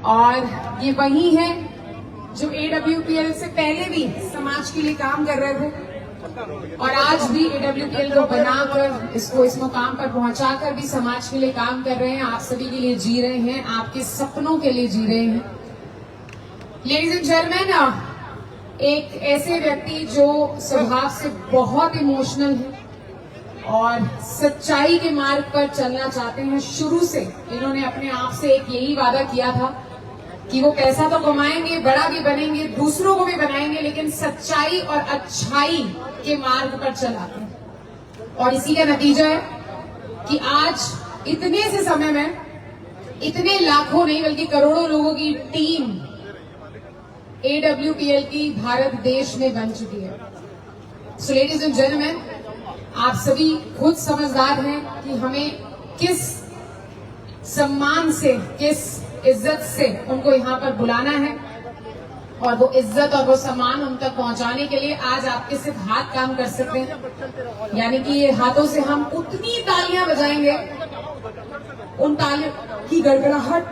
और ये वही है जो AWPL से पहले भी समाज के लिए काम कर रहे थे और आज भी AWPL को बनाकर इसको इस मुकाम पर पहुंचाकर भी समाज के लिए काम कर रहे हैं, आप सभी के लिए जी रहे हैं, आपके सपनों के लिए जी रहे हैं। लेडीज एंड जेंटलमैन, एक ऐसे व्यक्ति जो स्वभाव से बहुत इमोशनल है और सच्चाई के मार्ग पर चलना चाहते हैं। शुरू से इन्होंने अपने आप से एक यही वादा किया था कि वो पैसा तो कमाएंगे, बड़ा भी बनेंगे, दूसरों को भी बनाएंगे, लेकिन सच्चाई और अच्छाई के मार्ग पर चलाते हैं। और इसी का नतीजा है कि आज इतने से समय में इतने लाखों नहीं बल्कि करोड़ों लोगों की टीम AWPL की भारत देश में बन चुकी है। सो लेडीज एंड जेंटलमैन, आप सभी खुद समझदार हैं कि हमें किस सम्मान से, किस इज्जत से उनको यहाँ पर बुलाना है और वो इज्जत और वो सम्मान उन तक पहुंचाने के लिए आज आपके सिर्फ हाथ काम कर सकते हैं। यानी कि ये हाथों से हम उतनी तालियां बजाएंगे, उन तालियों की गड़गड़ाहट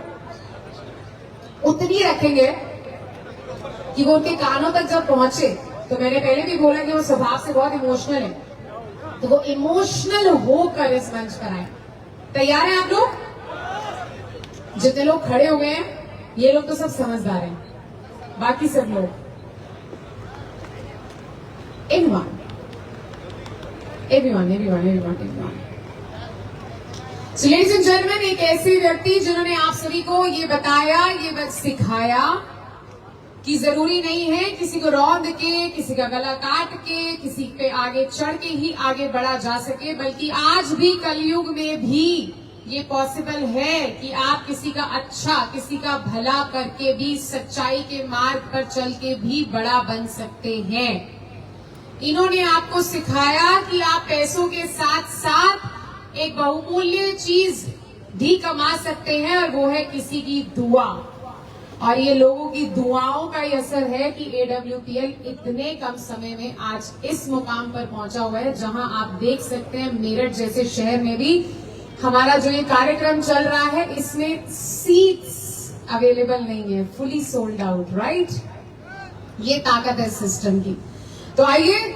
उतनी रखेंगे कि वो उनके कानों तक जब पहुंचे, तो मैंने पहले भी बोला कि वो स्वभाव से बहुत इमोशनल है, तो वो इमोशनल होकर इस मंच पर आए। तैयार हैं आप लोग? जितने लोग खड़े हो गए हैं ये लोग तो सब समझदार हैं, बाकी सब लोग everyone। So ladies and gentlemen, एक ऐसे व्यक्ति जिन्होंने आप सभी को ये बताया, ये सिखाया कि जरूरी नहीं है किसी को रौंद के, किसी का गला काट के, किसी पे आगे चढ़ के ही आगे बढ़ा जा सके, बल्कि आज भी कलयुग में भी ये पॉसिबल है कि आप किसी का अच्छा, किसी का भला करके भी सच्चाई के मार्ग पर चल के भी बड़ा बन सकते हैं। इन्होंने आपको सिखाया कि आप पैसों के साथ साथ एक बहुमूल्य चीज भी कमा सकते हैं और वो है किसी की दुआ। और ये लोगों की दुआओं का ही असर है कि AWPL इतने कम समय में आज इस मुकाम पर पहुंचा हुआ है, जहां आप देख सकते हैं मेरठ जैसे शहर में भी हमारा जो ये कार्यक्रम चल रहा है इसमें सीट्स अवेलेबल नहीं है, फुली सोल्ड आउट, राइट? ये ताकत है सिस्टम की। तो आइए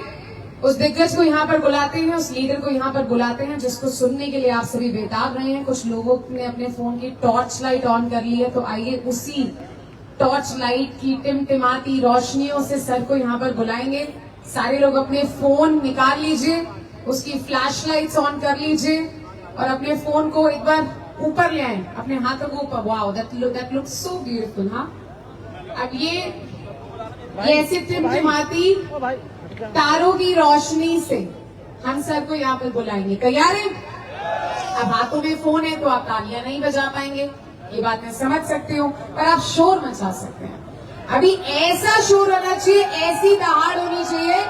उस दिग्गज को यहाँ पर बुलाते हैं, उस लीडर को यहाँ पर बुलाते हैं जिसको सुनने के लिए आप सभी बेताब रहे हैं। कुछ लोगों ने अपने फोन की टॉर्च लाइट ऑन कर ली है, तो आइए उसी टॉर्च लाइट की टिमटिमाती रोशनियों से सर को यहाँ पर बुलाएंगे। सारे लोग अपने फोन निकाल लीजिए, उसकी फ्लैश लाइट्स ऑन कर लीजिए और अपने फोन को एक बार ऊपर ले आए, अपने हाथों को ऊपर। Wow, that looks so beautiful. हाँ, अब ये ऐसे टिमटिमाती तारों की रोशनी से हम सर को यहाँ पर बुलाएंगे। तैयार है? अब हाथों में फोन है तो आप तालियां नहीं बजा पाएंगे, ये बात मैं समझ सकती हूँ, पर आप शोर मचा सकते हैं। अभी ऐसा शोर होना चाहिए, ऐसी दहाड़ होनी चाहिए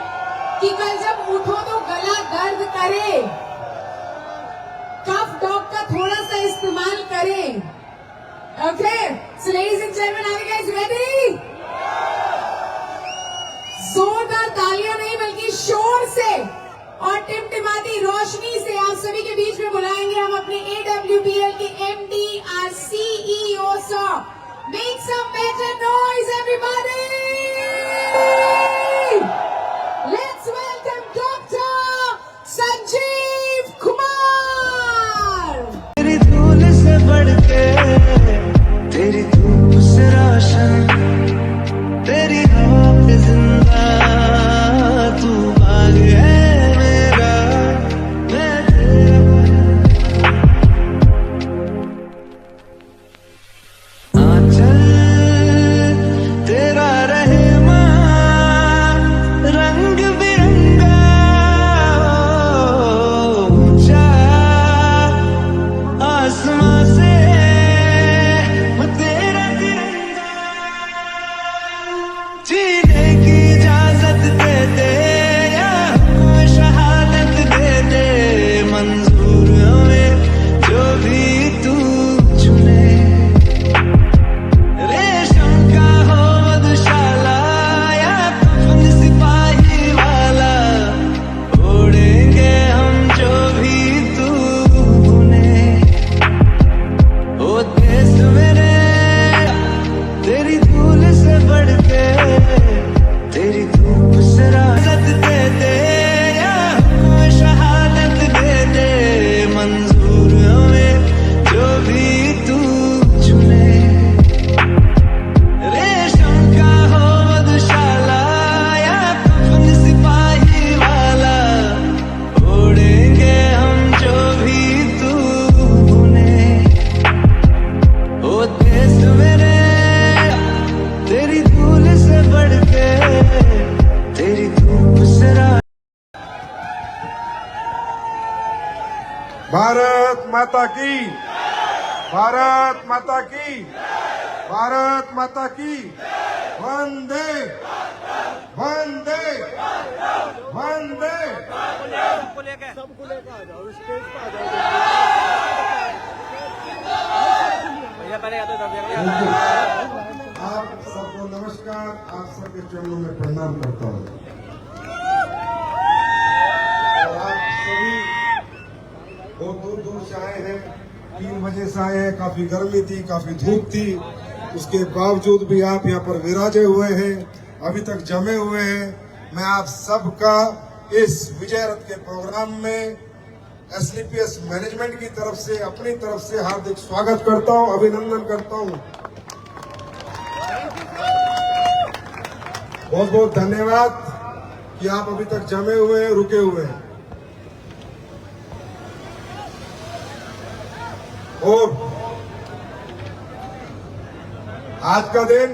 कि कल जब उठो तो गला दर्द करे, कफ डॉग का थोड़ा सा इस्तेमाल करें। Okay, so ladies and gentleman, are you guys ready? जोरदार तालियां नहीं बल्कि शोर से और टिमटिमाती रोशनी से आप सभी के बीच में बुलाएंगे हम अपने AWPL के MD और CEO sir. Make some better noise everybody! Let's welcome Dr. Sanjeev Kumar! तेरी धूल से बढ़ के, तेरी धूप से रोशन, तेरी हवा पे जिंदा तू बाग है मेरा, मैं तेरा। मेरे, तेरी धूल से बढ़ के तेरी धूप से भारत माता की, भारत माता की, भारत माता की, वंदे वंदे वंदे। आप सबको नमस्कार, आप सबके चरणों में प्रणाम करता हूँ। और आप सभी बहुत दूर दूर से आए हैं, 3 बजे से आए हैं। काफी गर्मी थी, काफी धूप थी, उसके बावजूद भी आप यहाँ पर विराजे हुए हैं, अभी तक जमे हुए हैं। मैं आप सबका इस विजय रथ के प्रोग्राम में SLPS मैनेजमेंट की तरफ से, अपनी तरफ से हार्दिक स्वागत करता हूँ, अभिनंदन करता हूँ। बहुत बहुत धन्यवाद कि आप अभी तक जमे हुए हैं, रुके हुए हैं। और आज का दिन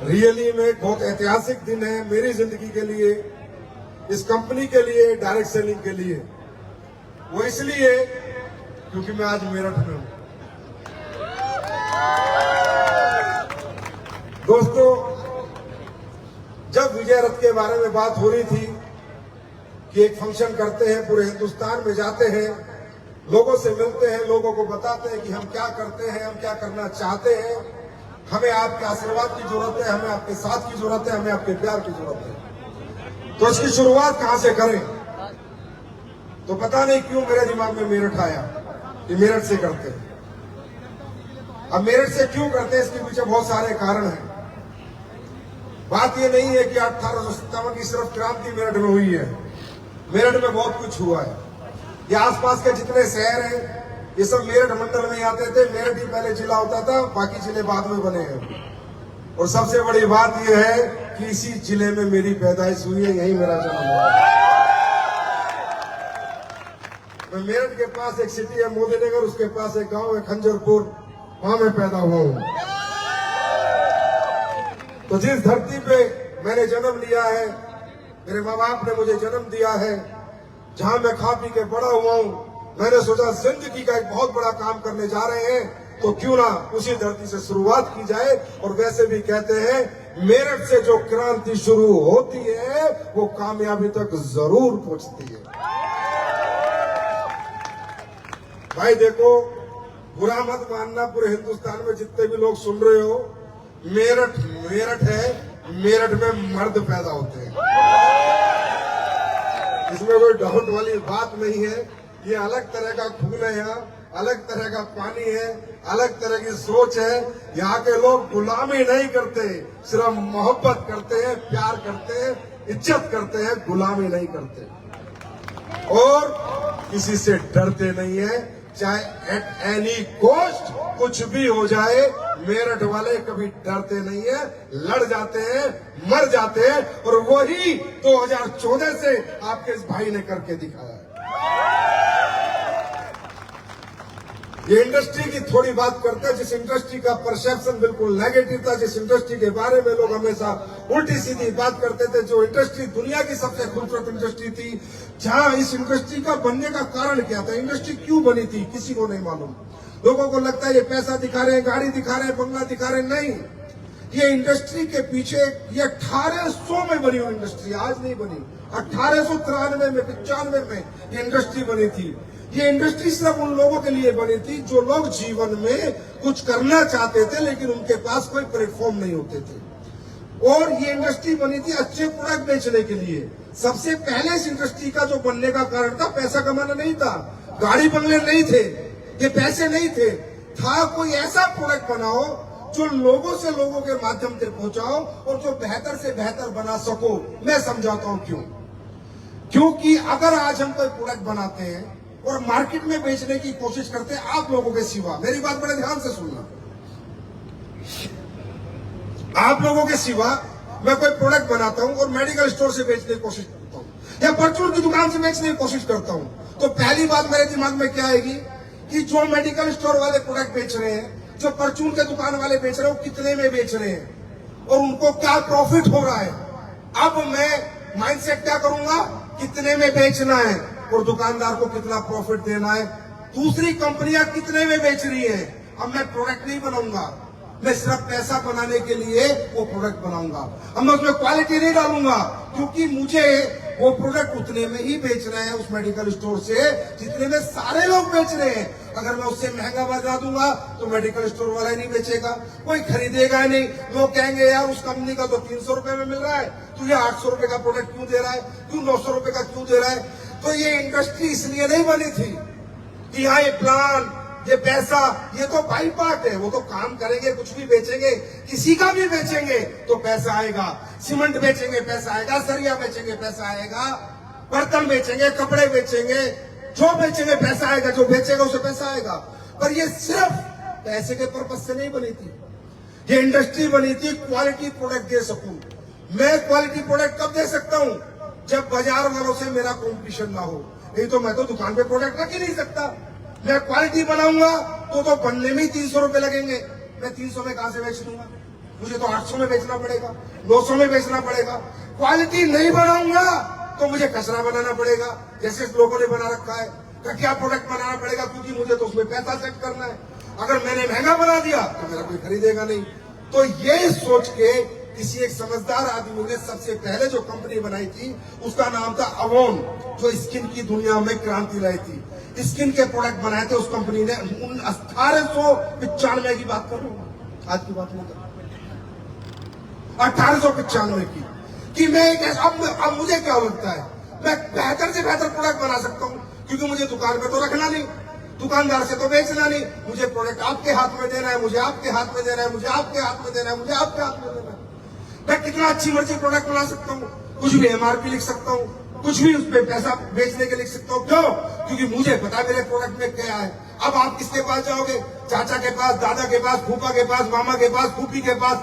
रियली में बहुत ऐतिहासिक दिन है मेरी जिंदगी के लिए, इस कंपनी के लिए, डायरेक्ट सेलिंग के लिए। वो इसलिए क्योंकि मैं आज मेरठ में हूं। दोस्तों, जब विजय रथ के बारे में बात हो रही थी कि एक फंक्शन करते हैं, पूरे हिंदुस्तान में जाते हैं, लोगों से मिलते हैं, लोगों को बताते हैं कि हम क्या करते हैं, हम क्या करना चाहते हैं, हमें आपके आशीर्वाद की जरूरत है, हमें आपके साथ की जरूरत है, हमें आपके प्यार की जरूरत है। तो इसकी शुरुआत कहां से करें? तो पता नहीं क्यों मेरे दिमाग में मेरठ आया कि मेरठ से करते हैं। अब मेरठ से क्यों करते हैं, इसके पीछे बहुत सारे कारण हैं। बात यह नहीं है कि 1857 की सिर्फ क्रांति मेरठ में हुई है। मेरठ में बहुत कुछ हुआ है। ये आसपास के जितने शहर हैं, ये सब मेरठ मंडल में आते थे। मेरठ ही पहले जिला होता था, बाकी जिले बाद में बने हैं। और सबसे बड़ी बात यह है कि इसी जिले में मेरी पैदाइश हुई है, यही मेरा जन्म हुआ है। मैं मेरठ के पास एक सिटी है मोदीनगर, उसके पास एक गांव है खंजरपुर, वहां मैं पैदा हुआ हूं। तो जिस धरती पे मैंने जन्म लिया है, मेरे माँ बाप ने मुझे जन्म दिया है, जहां मैं खा पी के बड़ा हुआ हूं, मैंने सोचा जिंदगी का एक बहुत बड़ा काम करने जा रहे हैं, तो क्यों ना उसी धरती से शुरुआत की जाए। और वैसे भी कहते हैं मेरठ से जो क्रांति शुरू होती है वो कामयाबी तक जरूर पहुंचती है। भाई देखो, बुरा मत मानना, पूरे हिंदुस्तान में जितने भी लोग सुन रहे हो, मेरठ मेरठ है, मेरठ में मर्द पैदा होते हैं, इसमें कोई डाउट वाली बात नहीं है। ये अलग तरह का खून है, यहाँ अलग तरह का पानी है, अलग तरह की सोच है। यहाँ के लोग गुलामी नहीं करते, सिर्फ मोहब्बत करते हैं, प्यार करते हैं, इज्जत करते हैं, गुलामी नहीं करते और किसी से डरते नहीं है। चाहे एट एनी कॉस्ट कुछ भी हो जाए, मेरठ वाले कभी डरते नहीं है, लड़ जाते हैं, मर जाते हैं। और वही 2014 से आपके इस भाई ने करके दिखाया है। ये इंडस्ट्री की थोड़ी बात करते हैं, जिस इंडस्ट्री का परसेप्शन बिल्कुल नेगेटिव था, जिस इंडस्ट्री के बारे में लोग हमेशा उल्टी सीधी बात करते थे, जो इंडस्ट्री दुनिया की सबसे खूबसूरत इंडस्ट्री थी, जहां इस इंडस्ट्री का बनने का कारण क्या था, इंडस्ट्री क्यों बनी थी, किसी को नहीं मालूम। लोगों को लगता है ये पैसा दिखा रहे हैं, गाड़ी दिखा रहे हैं, बंगला दिखा रहे हैं। नहीं, ये इंडस्ट्री के पीछे ये 1800 में बनी हुई इंडस्ट्री, आज नहीं बनी। 1893 में 95 में ये इंडस्ट्री बनी थी। ये इंडस्ट्री सिर्फ उन लोगों के लिए बनी थी जो लोग जीवन में कुछ करना चाहते थे, लेकिन उनके पास कोई प्लेटफॉर्म नहीं होते थे। और ये इंडस्ट्री बनी थी अच्छे प्रोडक्ट बेचने के लिए। सबसे पहले इस इंडस्ट्री का जो बनने का कारण था, पैसा कमाना नहीं था, गाड़ी बंगले नहीं थे, ये पैसे नहीं थे, था कोई ऐसा प्रोडक्ट बनाओ जो लोगों से लोगों के माध्यम से पहुंचाओ और जो बेहतर से बेहतर बना सको। मैं समझाता हूं क्यों। क्योंकि अगर आज हम कोई प्रोडक्ट बनाते हैं और मार्केट में बेचने की कोशिश करते हैं, आप लोगों के सिवा, मेरी बात बड़े ध्यान से सुनना, आप लोगों के सिवा मैं कोई प्रोडक्ट बनाता हूं और मेडिकल स्टोर से बेचने की कोशिश करता हूं या परचून की दुकान से बेचने की कोशिश करता हूं, तो पहली बात मेरे दिमाग में क्या आएगी, कि जो मेडिकल स्टोर वाले प्रोडक्ट बेच रहे हैं, जो परचून के दुकान वाले बेच रहे हैं, वो कितने में बेच रहे हैं और उनको क्या प्रॉफिट हो रहा है। अब मैं माइंडसेट क्या करूंगा, कितने में बेचना है और दुकानदार को कितना प्रॉफिट देना है। दूसरी कंपनियां कितने में बेच रही है, अब मैं प्रोडक्ट नहीं बनाऊंगा, मैं सिर्फ पैसा बनाने के लिए वो प्रोडक्ट बनाऊंगा। अब मैं उसमें क्वालिटी नहीं डालूंगा, क्योंकि मुझे वो प्रोडक्ट उतने में ही बेचना है उस मेडिकल स्टोर से जितने में सारे लोग बेच रहे हैं। अगर मैं उससे महंगा बता दूंगा तो मेडिकल स्टोर वाला ही नहीं बेचेगा, कोई खरीदेगा ही नहीं। लोग कहेंगे यार उस कंपनी का तो 300 रुपए में मिल रहा है, तू ये 800 रुपए का प्रोडक्ट क्यों दे रहा है, क्यों 900 रुपए का क्यों दे रहा है। तो ये इंडस्ट्री इसलिए नहीं बनी थी कि हाँ ये प्लान, ये पैसा, ये तो बाई पार्ट है। वो तो काम करेंगे, कुछ भी बेचेंगे, किसी का भी बेचेंगे तो पैसा आएगा। सीमेंट बेचेंगे पैसा आएगा, सरिया बेचेंगे पैसा आएगा, बर्तन बेचेंगे, कपड़े बेचेंगे, जो बेचेंगे पैसा आएगा, जो बेचेगा उसे पैसा आएगा। पर ये सिर्फ पैसे के पर्पज से नहीं बनी थी, ये इंडस्ट्री बनी थी क्वालिटी प्रोडक्ट दे सकूं। मैं क्वालिटी प्रोडक्ट कब दे सकता हूं, जब बाजार वालों से मेरा कॉम्पिटिशन ना हो। नहीं तो मैं तो दुकान पे प्रोडक्ट रख ही नहीं सकता। मैं क्वालिटी बनाऊंगा तो बनने में ही 300 रुपए लगेंगे, मैं 300 में कहां से बेच दूंगा, मुझे तो 800 में बेचना पड़ेगा, 900 में बेचना पड़ेगा। क्वालिटी नहीं बनाऊंगा तो मुझे कचरा बनाना पड़ेगा, जैसे लोगों ने बना रखा है, घटिया प्रोडक्ट बनाना पड़ेगा, क्योंकि मुझे तो उसमें पैसा सेट करना है। अगर मैंने महंगा बना दिया तो मेरा कोई खरीदेगा नहीं। तो ये सोच के किसी एक समझदार आदमी ने सबसे पहले जो कंपनी बनाई थी उसका नाम था अवोन, जो स्किन की दुनिया में क्रांति लाई थी। स्किन के प्रोडक्ट बनाए थे उस कंपनी ने 1895 की बात कर रहा हूं, आज की बात नहीं कर, 1895 की। कि मैं अब मुझे क्या लगता है, मैं बेहतर से बेहतर प्रोडक्ट बना सकता हूं, क्योंकि मुझे दुकान पे तो रखना नहीं, दुकानदार से तो बेचना नहीं, मुझे प्रोडक्ट आपके हाथ में देना है, मुझे आपके हाथ में देना है, मुझे आपके हाथ में देना है, मुझे आपके हाथ में देना है। मैं कितना अच्छी मर्जी प्रोडक्ट बना सकता हूँ, कुछ भी एमआरपी लिख सकता हूँ, कुछ भी उस पे पैसा बेचने के लिख सकता हूँ। क्यों, क्योंकि मुझे पता है मेरे प्रोडक्ट में क्या है। अब आप किसके पास जाओगे, चाचा के पास, दादा के पास, फूफा के पास, मामा के पास, फूफी के पास,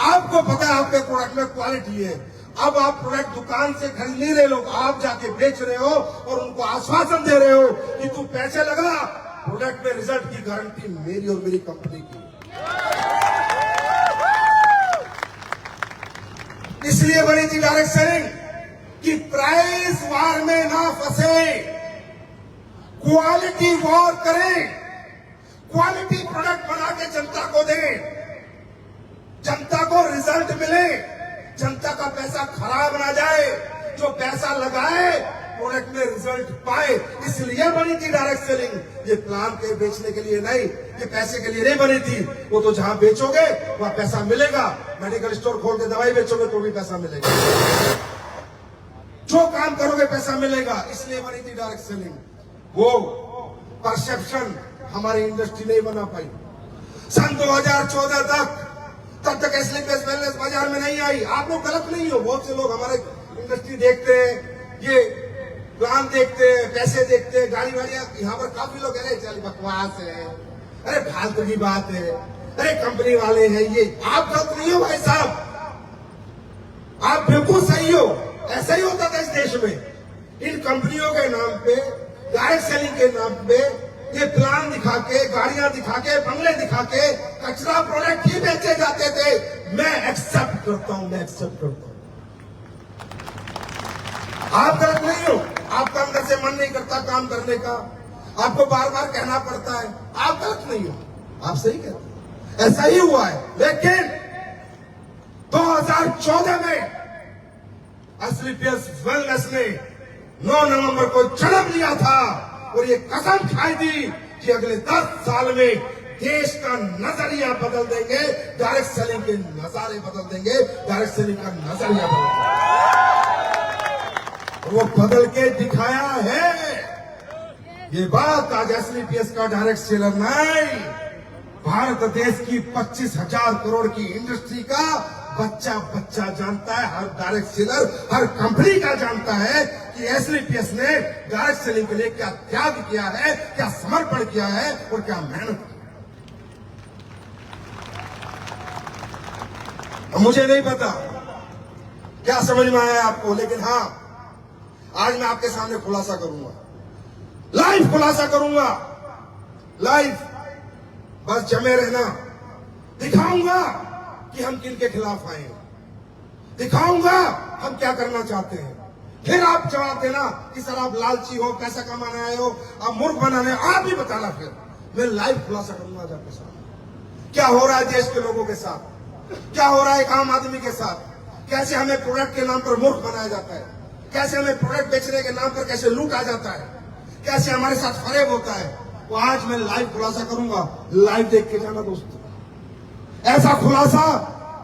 आपको पता है आपके प्रोडक्ट में क्वालिटी है। अब आप प्रोडक्ट दुकान से खरीद नहीं रहे लोग, आप जाके बेच रहे हो और उनको आश्वासन दे रहे हो कि तू पैसे लगना, प्रोडक्ट में रिजल्ट की गारंटी मेरी और मेरी कंपनी की। इसलिए बनी थी डायरेक्ट सेलिंग कि प्राइस वार में ना फंसे, क्वालिटी वॉर करें, क्वालिटी प्रोडक्ट बना के जनता को दें, जनता को रिजल्ट मिले, जनता का पैसा खराब ना जाए, जो पैसा लगाए प्रोडक्ट में रिजल्ट पाए। इसलिए बनी थी डायरेक्ट सेलिंग। ये प्लान के बेचने के लिए नहीं, ये पैसे के लिए नहीं बनी थी। वो तो जहां बेचोगे वहां पैसा मिलेगा, मेडिकल स्टोर खोल के दवाई बेचोगे तो भी पैसा मिलेगा, जो काम करोगे पैसा मिलेगा। इसलिए बनी थी डायरेक्ट सेलिंग। वो परसेप्शन हमारी इंडस्ट्री नहीं बना पाई। सन 2014 तब तक स्लीपर्स वेलनेस बाजार में नहीं आई। आप लोग गलत नहीं हो, बहुत से लोग हमारे इंडस्ट्री देखते हैं, ये प्लान देखते हैं, पैसे देखते हैं, गाड़ी वाड़ियां, यहाँ पर काफी लोग अरे चल बकवास है, अरे फालतू की बात है, अरे कंपनी वाले हैं ये। आप गलत नहीं हो भाई साहब, आप बिल्कुल सही हो। ऐसा ही होता था इस देश में, इन कंपनियों के नाम पे, डायरेक्ट सेलिंग के नाम पे ये प्लान दिखा के, गाड़ियां दिखा के, बंगले दिखा के कचरा प्रोडक्ट ही बेचे जाते थे। मैं एक्सेप्ट करता हूं, मैं एक्सेप्ट करता हूं। आप गलत नहीं हो, आपका अंदर से मन नहीं करता काम करने का, आपको बार बार कहना पड़ता है, आप गलत नहीं हो, आप सही कहते हैं, ऐसा ही हुआ है। लेकिन 2014 में स्लीपर्स वेलनेस ने 9 नवंबर को जन्म लिया था और ये कसम खाई थी कि अगले 10 साल में देश का नजरिया बदल देंगे, डायरेक्ट सेलिंग के नजारे बदल देंगे, डायरेक्ट सेलिंग का नजरिया बदल देंगे। वो बदल के दिखाया है। ये बात आज स्लीपर्स का डायरेक्ट सेलर नहीं, भारत देश की 25,000 करोड़ की इंडस्ट्री का बच्चा बच्चा जानता है। हर डायरेक्ट सेलर, हर कंपनी का जानता है कि स्लीपर्स ने डायरेक्ट सेलिंग के लिए क्या त्याग किया है, क्या समर्पण किया है और क्या मेहनत की। मुझे नहीं पता क्या समझ में आया आपको, लेकिन हाँ, आज मैं आपके सामने खुलासा करूंगा, लाइव खुलासा करूंगा। लाइव बस जमे रहना। दिखाऊंगा कि हम किन के खिलाफ आए हैं, दिखाऊंगा हम क्या करना चाहते हैं। फिर आप जवाब देना कि सर आप लालची हो, पैसा कमाने आए हो, आप मूर्ख बनाने, आप ही बताना। फिर मैं लाइव खुलासा करूंगा आज आपके साथ क्या हो रहा है देश के लोगों के साथ, क्या हो रहा है एक आम आदमी के साथ, कैसे हमें प्रोडक्ट के नाम पर मूर्ख बनाया जाता है, कैसे हमें प्रोडक्ट बेचने के नाम पर कैसे लूटा जाता है, कैसे हमारे साथ फरेब होता है। वो आज मैं लाइव खुलासा करूंगा। लाइव देख के जाना दोस्तों। ऐसा खुलासा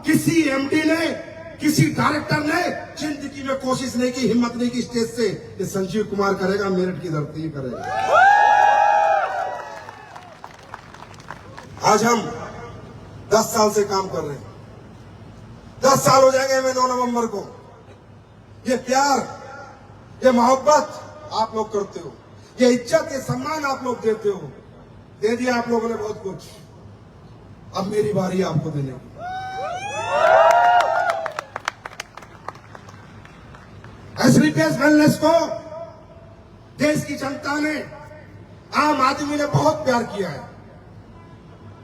किसी एमडी ने, किसी डायरेक्टर ने जिंदगी में कोशिश नहीं की, हिम्मत नहीं की स्टेज से। ये संजीव कुमार करेगा, मेरठ की धरती करेगा। आज हम 10 साल से काम कर रहे हैं। 10 साल हो जाएंगे हमें 9 नवंबर को। ये प्यार, ये मोहब्बत आप लोग करते हो, ये इज्जत, ये सम्मान आप लोग देते हो। दे दिया आप लोगों ने बहुत कुछ, अब मेरी बारी आपको देने की। एसलीपीएस वेलनेस को देश की जनता ने, आम आदमी ने बहुत प्यार किया है।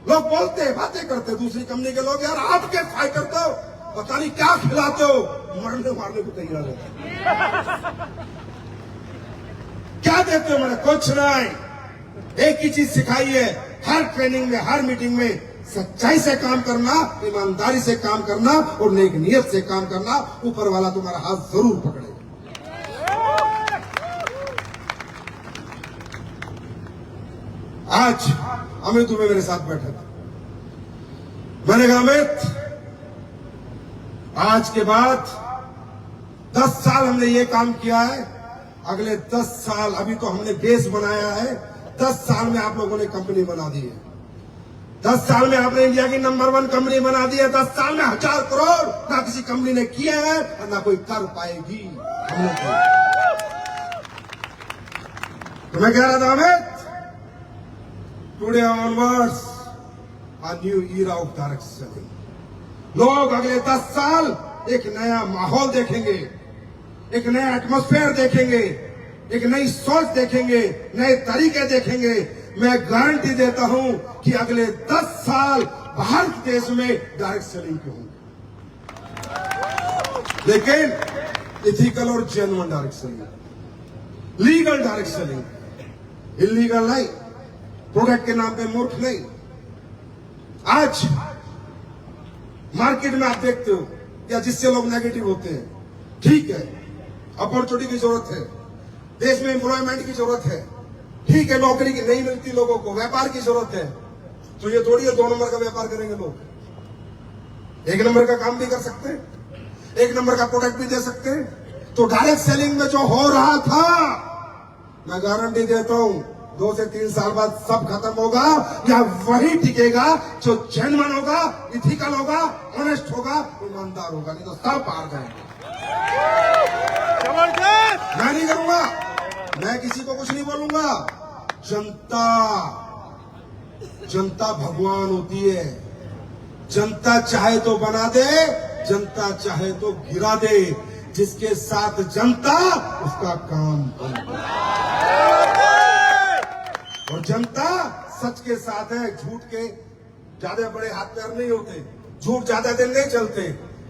लोग बोलते हैं, बातें करते हैं दूसरी कंपनी के लोग, यार आपके फाइटर तो पता नहीं क्या खिलाते हो, मरने मारने को तैयार है। क्या देते हो? मैंने कुछ नहीं, एक ही चीज सिखाई है हर ट्रेनिंग में, हर मीटिंग में, सच्चाई से काम करना, ईमानदारी से काम करना और नेक नियत से काम करना। ऊपर वाला तुम्हारा हाथ जरूर पकड़ेगा। आज अमित तुम्हें मेरे साथ बैठा था, मैंने कहा अमित आज के बाद 10 साल हमने ये काम किया है, अगले 10 साल, अभी तो हमने बेस बनाया है, 10 साल में आप लोगों ने कंपनी बना दी है। 10 साल में आपने इंडिया की नंबर 1 कंपनी बना दी है। 10 साल में 1000 करोड़ ना किसी कंपनी ने किया है और ना कोई कर पाएगी। हमने किया। तो मैं कह रहा था Amit, today onwards a new era of direct selling. लोग अगले 10 साल एक नया माहौल देखेंगे, एक नया एटमॉस्फेयर देखेंगे, एक नई सोच देखेंगे, नए तरीके देखेंगे। मैं गारंटी देता हूं कि अगले 10 साल भारत देश में डायरेक्ट सेलिंग के होंगे, लेकिन इथिकल और genuine direct selling, legal direct selling, illegal नहीं, प्रोडक्ट के नाम पे मूर्ख नहीं। आज मार्केट में आप देखते हो या जिससे लोग नेगेटिव होते हैं, ठीक है अपॉर्चुनिटी की जरूरत है, देश में एम्प्लॉयमेंट की जरूरत है, ठीक है नौकरी की नहीं मिलती लोगों को, व्यापार की जरूरत है, तो ये थोड़ी है 2 नंबर का व्यापार करेंगे लोग। 1 नंबर का काम भी कर सकते हैं, 1 नंबर का प्रोडक्ट भी दे सकते हैं। तो डायरेक्ट सेलिंग में जो हो रहा था, मैं गारंटी देता हूं 2 से 3 साल बाद सब खत्म होगा, या वही टिकेगा जो जेन्युइन होगा, इथिकल होगा, ऑनेस्ट होगा, ईमानदार होगा, नहीं तो सब हार जाएंगे। मैं नहीं करूंगा, मैं किसी को कुछ नहीं बोलूंगा। जनता भगवान होती है। जनता चाहे तो बना दे, जनता चाहे तो गिरा दे। जिसके साथ जनता, उसका काम बंद। और जनता सच के साथ है, झूठ के ज्यादा बड़े हाथ पैर नहीं होते, झूठ ज्यादा दिन नहीं चलते।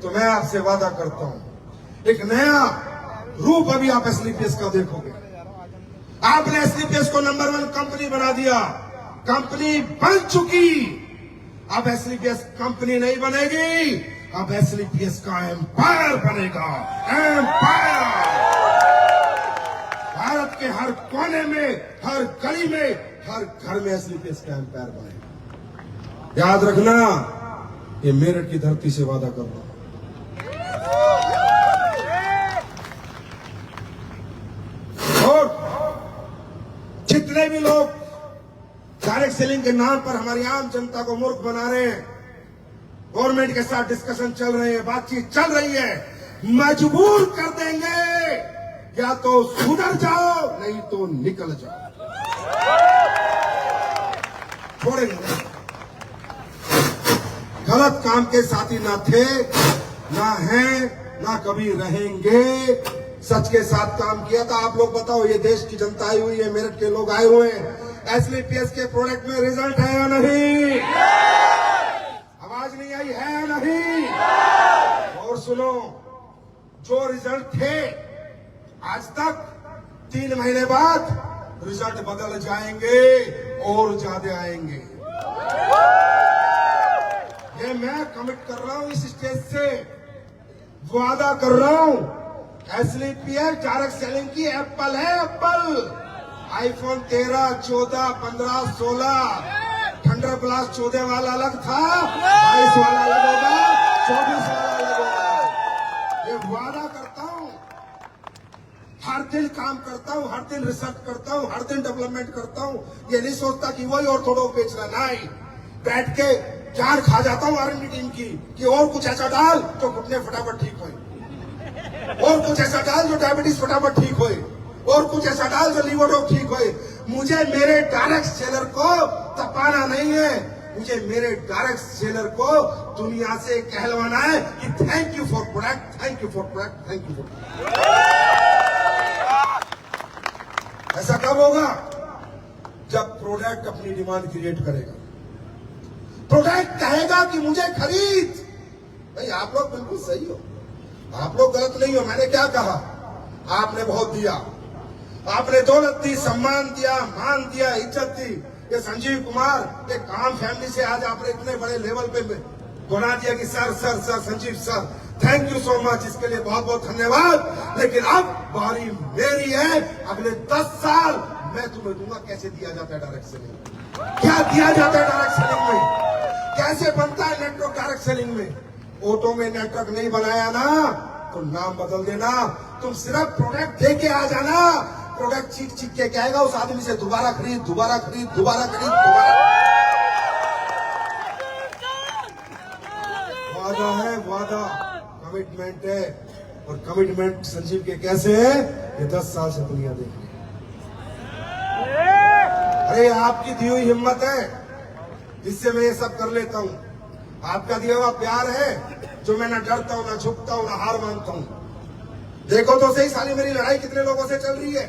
तो मैं आपसे वादा करता हूं, एक नया रूप अभी आप एसलीपीएस का देखोगे। आपने एसलीपीएस को नंबर 1 कंपनी बना दिया, कंपनी बन चुकी। अब एसलीपीएस कंपनी नहीं बनेगी, अब एसलीपीएस का एम्पायर बनेगा। एम्पायर भारत के हर कोने में, हर गली में, हर घर में एसलीपीएस का एम्पायर बनेगा। याद रखना, ये मेरठ की धरती से वादा कर रहा हूं। और जितने भी लोग डायरेक्ट सेलिंग के नाम पर हमारी आम जनता को मूर्ख बना रहे हैं, गवर्नमेंट के साथ डिस्कशन चल रहे हैं, बातचीत चल रही है, मजबूर कर देंगे। या तो सुधर जाओ, नहीं तो निकल जाओ, छोड़ेंगे। गलत काम के साथी ना थे, ना हैं, ना कभी रहेंगे। सच के साथ काम किया था। आप लोग बताओ, ये देश की जनता आई हुई है, मेरठ के लोग आए हुए हैं, SLPS के प्रोडक्ट में रिजल्ट है या नहीं? आवाज नहीं आई है या नहीं? और सुनो, जो रिजल्ट थे आज तक 3 महीने बाद रिजल्ट बदल जाएंगे और ज्यादा आएंगे। ये मैं कमिट कर रहा हूं, इस स्टेज से वादा कर रहा हूं। SLPS डायरेक्ट सेलिंग की एप्पल है, एप्पल। आईफोन 13, 14, 15, 16 थंडर ब्लास्ट 14 वाला अलग था, 22 वाला अलग होगा, 24 वाला अलग होगा। ये वादा करता हूं। हर दिन काम करता हूं, हर दिन रिसर्च करता हूं, हर दिन डेवलपमेंट करता हूं। ये नहीं सोचता कि वही और थोड़ा बेच रहा, नहीं। बैठ के जान खा जाता हूं R&D टीम की कि और कुछ ऐसा डाल जो घुटने फटाफट ठीक होए, और कुछ ऐसा डाल जो डायबिटीज फटाफट ठीक होए, और कुछ ऐसा डाल जो लीवर रोग ठीक होए। मुझे मेरे डायरेक्ट सेलर को तपाना नहीं है, मुझे मेरे डायरेक्ट सेलर को दुनिया से कहलवाना है कि thank you for product, thank you for product, thank you for product. ऐसा कब होगा? जब प्रोडक्ट अपनी डिमांड क्रिएट करेगा, प्रोडक्ट कहेगा कि मुझे खरीद। भाई आप लोग बिल्कुल सही हो, आप लोग गलत नहीं हो। मैंने क्या कहा? आपने बहुत दिया, आपने दौलत दी, सम्मान दिया, मान दिया, इज्जत दी। ये संजीव कुमार एक काम फैमिली से आज आपने इतने बड़े लेवल पे बना दिया कि sir sir sir Sanjeev sir thank you so much, इसके लिए बहुत बहुत धन्यवाद। लेकिन अब बारी मेरी है, अगले 10 साल मैं तुम्हें दूंगा कैसे दिया जाता है डायरेक्ट सेलिंग, क्या दिया जाता है डायरेक्ट सेलिंग में, कैसे बनता है नेटवर्क डायरेक्ट सेलिंग में। ऑटो में नेटवर्क नहीं बनाया ना तो नाम बदल देना, तुम सिर्फ प्रोडक्ट दे के आ जाना। प्रोडक्ट चीख के कहेगा उस आदमी से दोबारा खरीद, दोबारा खरीद, दोबारा खरीद, दोबारा। वादा है, वादा, कमिटमेंट है। और कमिटमेंट संजीव के कैसे है? ये 10 साल से दुनिया देख रही है। अरे आपकी दी हुई हिम्मत है जिससे मैं ये सब कर लेता हूं। आपका दिया हुआ प्यार है जो मैं ना डरता हूं, ना झुकता हूं, ना हार मानता हूं। देखो तो सही साली मेरी लड़ाई कितने लोगों से चल रही है,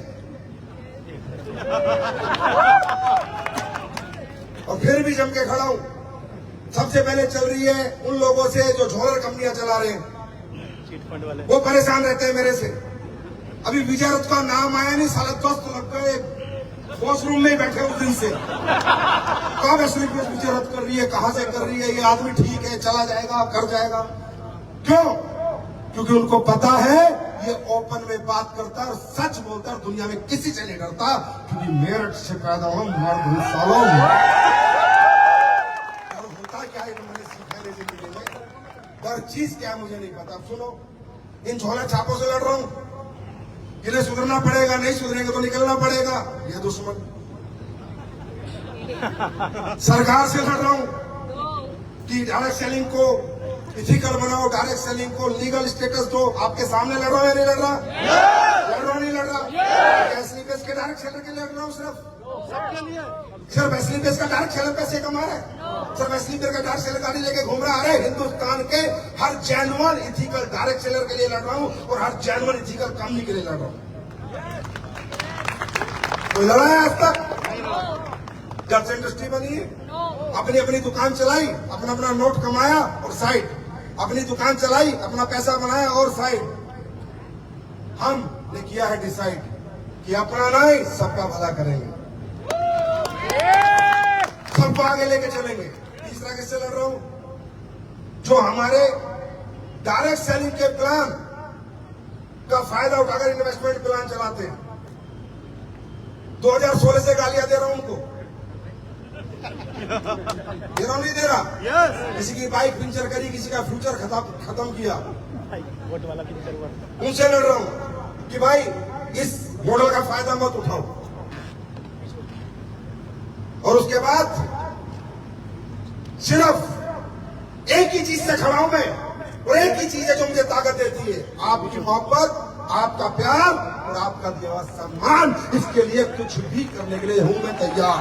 और फिर भी जम के खड़ा हूं। सबसे पहले चल रही है उन लोगों से जो झोलर कंपनियां चला रहे हैं, वो परेशान रहते हैं मेरे से। अभी विजय रथ का नाम आया नहीं, साला दोस्त लग गए वॉशरूम में बैठे उस दिन से। कब SLPS विजय रथ कर रही है, कहां से कर रही है, ये आदमी ठीक है, चला जाएगा, कर जाएगा। क्यों? क्योंकि उनको पता है ये ओपन में बात करता है और सच बोलता है, दुनिया में किसी से नहीं डरता, क्योंकि मेरठ से पैदा हुआ मर्द सालों। और होता क्या है मैंने सीखा है जिंदगी में, पर चीज क्या मुझे नहीं पता। सुनो, इन झोला छापों से लड़ रहा हूं, इन्हें सुधरना पड़ेगा, नहीं सुधरेंगे तो निकलना पड़ेगा। ये दुश्मन। सरकार से लड़ रहा हूं कि डायरेक्ट सेलिंग को इथिकल बनाओ, डायरेक्ट सेलिंग को लीगल स्टेटस दो। आपके सामने लड़ रहा हूं या नहीं लड़ रहा? लड़ रहा नहीं लड़ रहा? SLPS के डायरेक्ट सेलर के लिए लड़ रहा हूं, सिर्फ SLPS का डायरेक्ट सेलर पैसे कमा रहा है, सिर्फ SLPS का डायरेक्ट सेलर गाड़ी लेके घूम रहा है। हिंदुस्तान के हर जेन्युइन इथिकल डायरेक्ट सेलर के लिए लड़ रहा हूं और हर जेन्युइन इथिकल कंपनी के लिए लड़ रहा हूं। कोई लड़ा है आज तक? जब से इंडस्ट्री बनी है, अपनी अपनी दुकान चलाई, अपना अपना नोट कमाया और साइड, अपनी दुकान चलाई, अपना पैसा बनाया और साइड। हमने किया है डिसाइड कि अपना नहीं सबका भला करेंगे, सबको आगे लेके चलेंगे। तीसरा किससे लड़ रहा हूं? जो हमारे डायरेक्ट सेलिंग के प्लान का फायदा उठाकर इन्वेस्टमेंट प्लान चलाते हैं। 2016 से गालियां दे रहा हूं उनको, दे रहा हूं नहीं दे रहा? किसी की बाइक पंचर करी, किसी का फ्यूचर खत्म किया, उनसे लड़ रहा हूं कि भाई इस मॉडल का फायदा मत उठाओ। और उसके बाद सिर्फ एक ही चीज से खड़ा हूं मैं, और एक ही चीज है जो मुझे ताकत देती है, आपकी मोहब्बत, आपका प्यार और आपका दिया हुआ सम्मान। इसके लिए कुछ भी करने के लिए हूं मैं तैयार।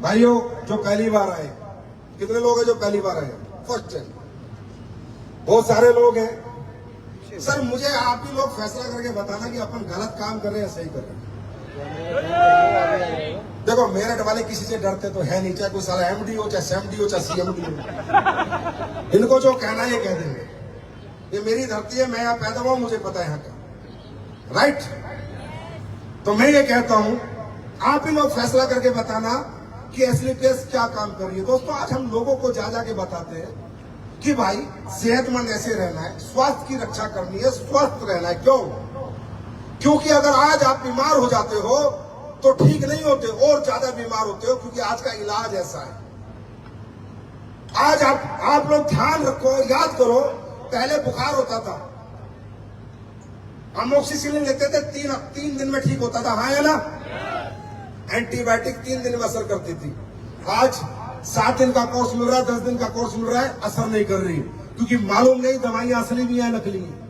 भाइयों जो पहली बार आए, कितने लोग हैं जो पहली बार आए? First time. बहुत सारे लोग हैं सर मुझे आप ही लोग फैसला करके बताना कि अपन गलत काम कर रहे हैं या सही कर रहे हैं। देखो मेरठ वाले किसी से डरते तो है नहीं, चाहे कोई साला एमडी हो, चाहे एमडी हो, चाहे सीएमडी हो। इनको जो कहना है ये कह देंगे। ये मेरी धरती है, मैं यहाँ पैदा हुआ, मुझे पता है यहाँ का, राइट। तो मैं ये कहता हूं आप ही लोग फैसला करके बताना कि एसलीपीएस क्या काम कर रही है। दोस्तों आज हम लोगों को जा जाके बताते हैं कि भाई सेहतमंद ऐसे रहना है, स्वास्थ्य की रक्षा करनी है, स्वस्थ रहना है। क्यों? क्योंकि अगर आज आप बीमार हो जाते हो तो ठीक नहीं होते, और ज्यादा बीमार होते हो, क्योंकि आज का इलाज ऐसा है। आज आप लोग ध्यान रखो, याद करो, पहले बुखार होता था, अमोक्सिसिलिन लेते थे, तीन दिन में ठीक होता था, हाँ या ना? एंटीबायोटिक 3 दिन में असर करती थी। आज 7 दिन का कोर्स मिल रहा है, 10 दिन का कोर्स मिल रहा है, असर नहीं कर रही, क्योंकि मालूम नहीं दवाइयां असली भी है नकली है।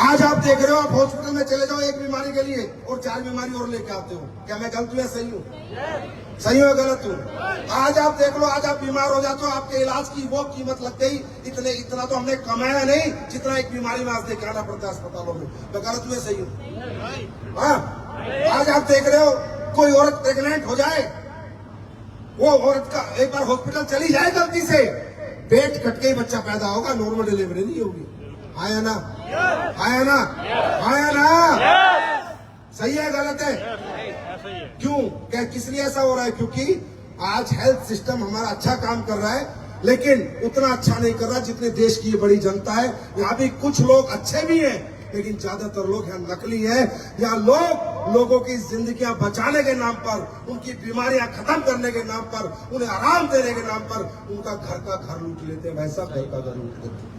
आज आप देख रहे हो, आप हॉस्पिटल में चले जाओ एक बीमारी के लिए और 4 बीमारी और लेके आते हो। क्या मैं गलत हूं या सही हूं? सही हो गलत हूं? आज आप देख लो, आज आप बीमार हो जाते हो, आपके इलाज की वो कीमत लग गई, इतना तो हमने कमाया नहीं जितना एक बीमारी में आज लेके आना पड़ता है अस्पतालों में। मैं गलत हूं या सही हूं? हाँ, आज आप देख रहे हो, कोई औरत प्रेग्नेंट हो जाए, वो औरत का एक बार हॉस्पिटल चली जाए गलती से, पेट कट के ही बच्चा पैदा होगा, नॉर्मल डिलीवरी नहीं होगी। आया ना? आया ना? आया ना? सही है गलत है? क्यों? क्या किस लिए ऐसा हो रहा है? क्योंकि आज हेल्थ सिस्टम हमारा अच्छा काम कर रहा है, लेकिन उतना अच्छा नहीं कर रहा जितने देश की ये बड़ी जनता है। यहाँ भी कुछ लोग अच्छे भी हैं, लेकिन ज्यादातर लोग यहाँ नकली हैं। यहाँ लोगों की जिंदगियां बचाने के नाम पर, उनकी बीमारियां खत्म करने के नाम पर, उन्हें आराम देने के नाम पर उनका घर का घर लूट लेते हैं। वैसा घर का घर लूट लेते हैं।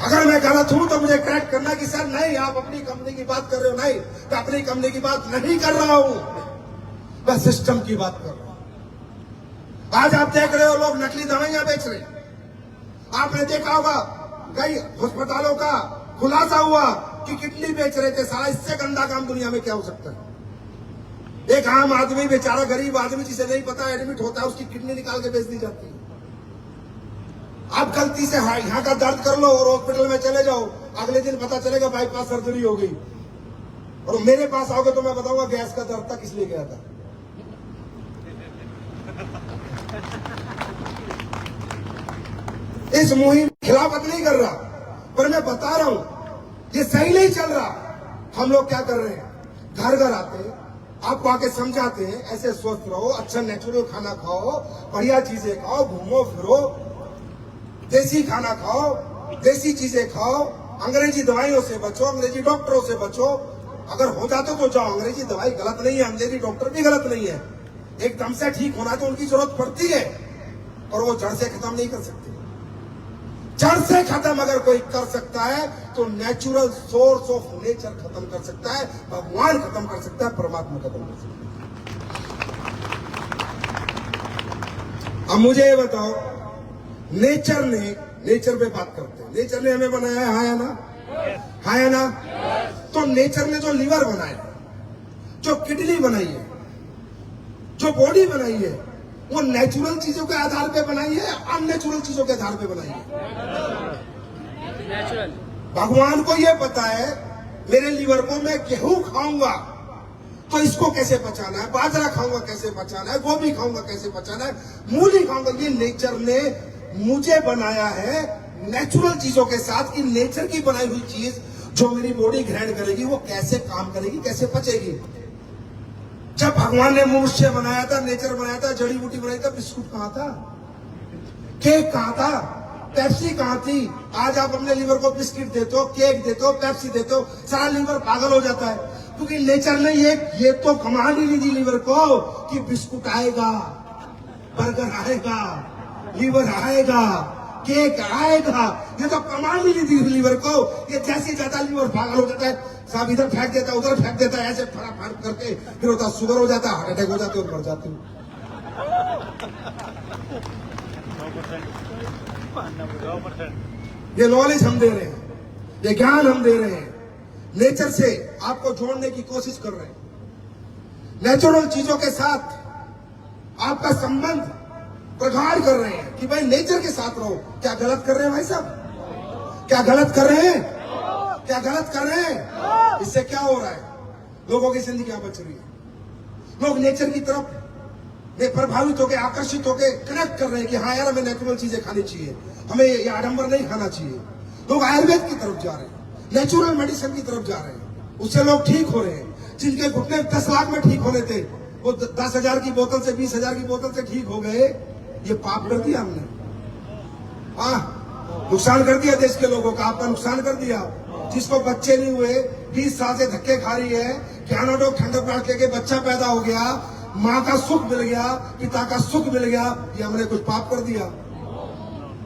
अगर मैं गलत हूं तो मुझे करेक्ट करना कि सर नहीं, आप अपनी कंपनी की बात कर रहे हो। नहीं, मैं अपनी कंपनी की बात नहीं कर रहा हूं, मैं सिस्टम की बात कर रहा हूं। आज आप देख रहे हो लोग नकली दवाइयां बेच रहे हैं। आपने देखा होगा कई अस्पतालों का खुलासा हुआ कि किडनी बेच रहे थे। साला इससे गंदा काम दुनिया में क्या हो सकता है? एक आम आदमी, बेचारा गरीब आदमी जिसे नहीं पता एडमिट होता है, उसकी किडनी निकाल के बेच दी जाती है। आप गलती से यहाँ का दर्द कर लो और हॉस्पिटल में चले जाओ, अगले दिन पता चलेगा बाईपास सर्जरी हो गई, और मेरे पास आओगे तो मैं बताऊंगा गैस का दर्द था, किस लिए गया था। इस मुहिम खिलाफत नहीं कर रहा, पर मैं बता रहा हूं ये सही नहीं चल रहा। हम लोग क्या कर रहे हैं, घर घर आते हैं, आपको आके समझाते हैं ऐसे स्वस्थ रहो, अच्छा नेचुरल खाना खाओ, बढ़िया चीजें खाओ, घूमो फिरो, देसी खाना खाओ, देसी चीजें खाओ, अंग्रेजी दवाइयों से बचो, अंग्रेजी डॉक्टरों से बचो। अगर हो जाते तो जाओ, अंग्रेजी दवाई गलत नहीं है, अंग्रेजी डॉक्टर भी गलत नहीं है। एकदम से ठीक होना तो उनकी जरूरत पड़ती है, और वो जड़ से खत्म नहीं कर सकते। जड़ से खत्म अगर कोई कर सकता है तो नेचुरल सोर्स ऑफ नेचर खत्म कर सकता है, भगवान खत्म कर सकता है, परमात्मा खत्म कर सकता है। अब मुझे ये बताओ, नेचर पे बात करते हैं, नेचर ने हमें बनाया है, हाँ या ना? हाँ या ना? तो नेचर ने जो लीवर बनाया, जो किडनी बनाई है, जो बॉडी बनाई है, वो नेचुरल चीजों के आधार पे बनाई है, अननेचुरल चीजों के आधार पे बनाई है। भगवान को ये पता है मेरे लीवर को मैं गेहूं खाऊंगा तो इसको कैसे पचाना है, बाजरा खाऊंगा कैसे पचाना है, गोभी खाऊंगा कैसे पचाना है, मूली खाऊंगा। ये नेचर ने मुझे बनाया है नेचुरल चीजों के साथ, कि नेचर की बनाई हुई चीज जो मेरी बॉडी ग्रहण करेगी वो कैसे काम करेगी, कैसे पचेगी। जब भगवान ने मनुष्य बनाया था, नेचर बनाया था, जड़ी बूटी बनाई था, बिस्कुट कहाँ था, केक कहाँ था, पेप्सी कहाँ थी? आज आप अपने लीवर को बिस्किट देते हो, केक देते हो, पेप्सी देते हो, सारा लीवर पागल हो जाता है, क्योंकि नेचर ने ये तो कमांड ही नहीं दी लीवर को कि बिस्कुट आएगा, बर्गर आएगा, लीवर आएगा, केक आएगा। ये तो कमांड ही नहीं दी लीवर को। ये जैसे ज्यादा लीवर पागल हो जाता है, सब इधर फेंक देता है, उधर फेंक देता है, ऐसे फटाफट करके फिर होता शुगर हो जाता है, हार्ट अटैक हो जाते हो, मर जाते हो। ये नॉलेज हम दे रहे हैं, ये ज्ञान हम दे रहे हैं, नेचर से आपको जोड़ने की कोशिश कर रहे हैं। नेचुरल चीजों के साथ आपका संबंध प्रगाढ़ कर रहे हैं कि भाई नेचर के साथ रहो। क्या गलत कर रहे हैं भाई साहब? क्या गलत कर रहे हैं? क्या गलत कर रहे हैं? इससे क्या हो रहा है? लोगों की जिंदगी बच रही है। लोग नेचर की तरफ प्रभावित होकर, आकर्षित होकर कनेक्ट कर रहे हैं कि हाँ यार, हमें नेचुरल चीजें खानी चाहिए, हमें ये आडंबर नहीं खाना चाहिए। लोग आयुर्वेद की तरफ जा रहे हैं, नेचुरल मेडिसिन की तरफ जा रहे हैं, उससे लोग ठीक हो रहे हैं। जिनके घुटने 10 लाख में ठीक होने थे, वो 10,000 की बोतल से, 20,000 की बोतल से ठीक हो गए। ये पाप कर दिया हमने, नुकसान कर दिया देश के लोगों का, आपका नुकसान कर दिया। जिसको बच्चे नहीं हुए, 20 साल से धक्के खा रही है, कैनाडो ठंडक प्लांट लेके बच्चा पैदा हो गया, माँ का सुख मिल गया, पिता का सुख मिल गया, ये हमने कुछ पाप कर दिया?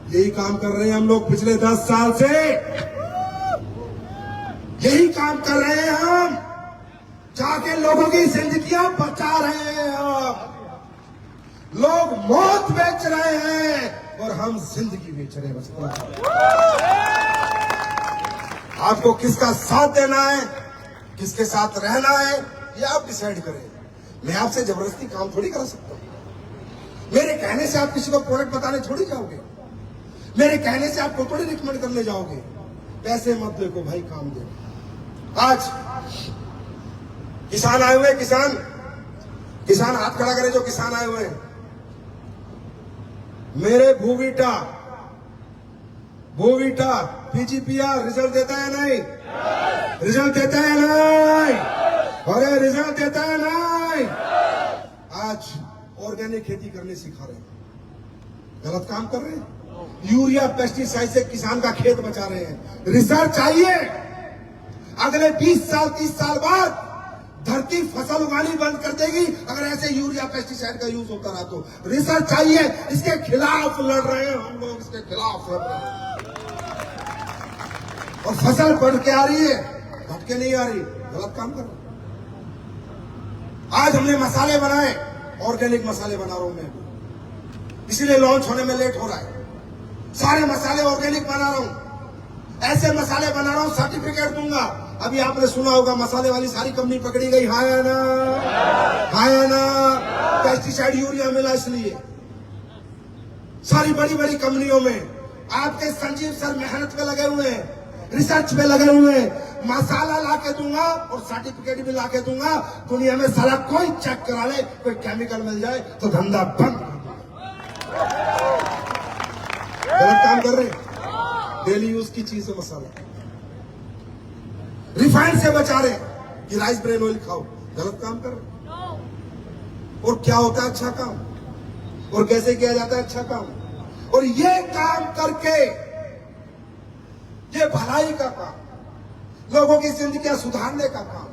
यही काम कर रहे हैं हम लोग पिछले 10 साल से, यही काम कर रहे हैं हम। जाके लोगों की जिंदगियां बचा रहे हैं हम। लोग मौत बेच रहे हैं और हम जिंदगी बेच रहे हैं। बस आपको किसका साथ देना है, किसके साथ रहना है, ये आप डिसाइड करें। मैं आपसे जबरदस्ती काम थोड़ी करा सकता हूं। मेरे कहने से आप किसी को प्रोडक्ट बताने थोड़ी जाओगे, मेरे कहने से आपको थोड़ी रिकमेंड करने जाओगे। पैसे मत देखो भाई, काम देखो। आज किसान आए हुए, किसान हाथ खड़ा करें जो किसान आए हुए हैं। मेरे भूवीटा पीजीपीआर रिजल्ट देता है नहीं? रिजल्ट देता है नहीं? अरे रिजल्ट देता है नहीं? आज ऑर्गेनिक खेती करने सिखा रहे हैं, गलत काम कर रहे हैं। यूरिया पेस्टिसाइड से किसान का खेत बचा रहे हैं। रिसर्च चाहिए। अगले 20 साल 30 साल बाद धरती फसल उगानी बंद कर देगी अगर ऐसे यूरिया पेस्टिसाइड का यूज होता रहा तो। रिसर्च चाहिए। इसके खिलाफ लड़ रहे हैं हम लोग, इसके खिलाफ लड़ रहे हैं। और फसल बढ़ के आ रही है, घट के नहीं आ रही। गलत काम कर रहे। आज हमने मसाले बनाए, ऑर्गेनिक मसाले बना रहा हूं मैं, इसीलिए लॉन्च होने में लेट हो रहा है। सारे मसाले ऑर्गेनिक बना रहा हूं, ऐसे मसाले बना रहा हूं, सर्टिफिकेट दूंगा। अभी आपने सुना होगा मासाले वाली सारी कंपनी पकड़ी गई, हाँ या ना, पेस्टिसाइड यूरिया मिला इसलिए। सारी बड़ी बड़ी कंपनियों में आपके संजीव सर मेहनत पे लगे हुए हैं, रिसर्च पे लगे हुए हैं। मसाला लाके दूंगा और सर्टिफिकेट भी लाके दूंगा। दुनिया में सारा कोई चेक करा ले, कोई केमिकल मिल जाए तो धंधा बंद कर दो। गलत काम कर रहे हैं। डेली यूज की चीज है मसाला। रिफाइंड से बचा रहे कि राइस ब्रेन ऑयल खाओ, गलत काम कर रहे। और क्या होता है अच्छा काम, और कैसे किया जाता है अच्छा काम। और ये काम करके, ये भलाई का काम, लोगों की जिंदगी सुधारने का काम,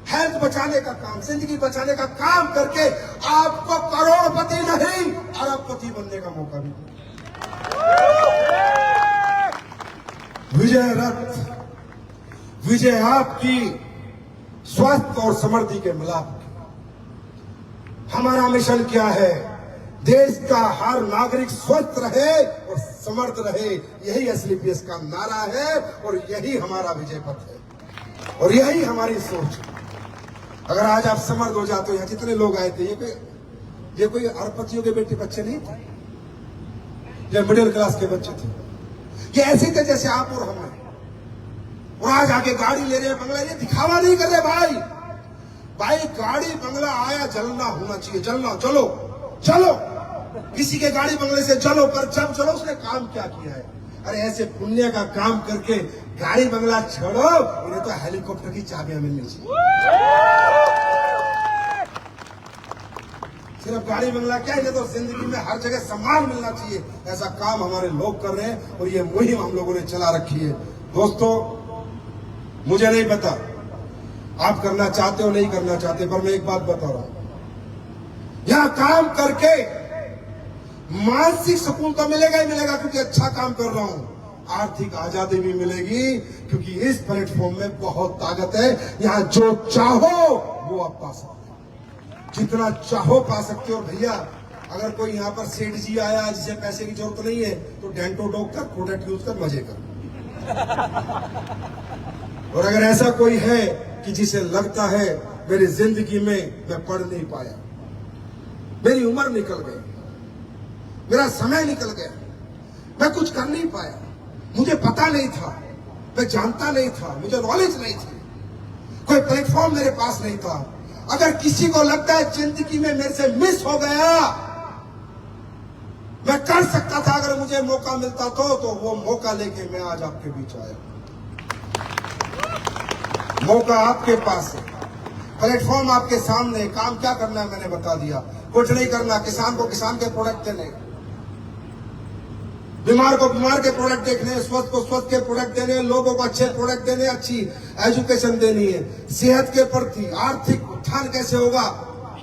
हेल्थ बचाने का काम, जिंदगी बचाने का काम करके आपको करोड़पति नहीं अरबपति बनने का मौका भी। विजय रथ, विजय आपकी स्वास्थ्य और समृद्धि के मिलाप। हमारा मिशन क्या है? देश का हर नागरिक स्वस्थ रहे और समर्थ रहे। यही एसलीपीएस का नारा है और यही हमारा विजय पथ है और यही हमारी सोच है। अगर आज आप समर्थ हो जाते हो, यहाँ जितने लोग आए थे, ये कोई अरबपतियों के बेटे बच्चे नहीं थे, ये मिडिल क्लास के बच्चे थे। ये ऐसे थे जैसे आप और हम। और आज आके गाड़ी ले रहे हैं, बंगला, ये दिखावा नहीं कर रहे भाई। गाड़ी बंगला आया, जलना होना चाहिए, जलना, चलो किसी के गाड़ी बंगले से चलो, पर जब चलो उसने काम क्या किया है। अरे ऐसे पुण्य का काम करके गाड़ी बंगला छोड़ो, इन्हें तो हेलीकॉप्टर की चाबियां मिलनी चाहिए। सिर्फ गाड़ी बंगला क्या, इन्हें तो जिंदगी में हर जगह सम्मान मिलना चाहिए। ऐसा काम हमारे लोग कर रहे हैं और ये मुहिम हम लोगों ने चला रखी है। दोस्तों, मुझे नहीं पता आप करना चाहते हो नहीं करना चाहते, पर मैं एक बात बता रहा हूं, यहां काम करके मानसिक सुकून तो मिलेगा ही मिलेगा क्योंकि अच्छा काम कर रहा हूं। आर्थिक आजादी भी मिलेगी क्योंकि इस प्लेटफॉर्म में बहुत ताकत है। यहां जो चाहो वो आप पा सकते हो, जितना चाहो पा सकते हो। भैया, अगर कोई यहाँ पर सेठ जी आया जिसे पैसे की जरूरत नहीं है तो डेंटो डॉग कर, प्रोडक्ट यूज कर, मजे कर। और अगर ऐसा कोई है कि जिसे लगता है मेरी जिंदगी में मैं पढ़ नहीं पाया, मेरी उम्र निकल गई, मेरा समय निकल गया, मैं कुछ कर नहीं पाया, मुझे पता नहीं था, मैं जानता नहीं था, मुझे नॉलेज नहीं थी, कोई प्लेटफॉर्म मेरे पास नहीं था। अगर किसी को लगता है जिंदगी में मेरे से मिस हो गया, मैं कर सकता था अगर मुझे मौका मिलता तो वो मौका लेके मैं आज आपके बीच आया। मौका आपके पास है, प्लेटफॉर्म आपके सामने, काम क्या करना है मैंने बता दिया, कुछ नहीं करना। किसान को किसान के प्रोडक्ट देने, बीमार को बीमार के प्रोडक्ट देखने, स्वस्थ को स्वस्थ के प्रोडक्ट देने, लोगों को अच्छे प्रोडक्ट देने, अच्छी एजुकेशन देनी है। सेहत के प्रति आर्थिक उत्थान कैसे होगा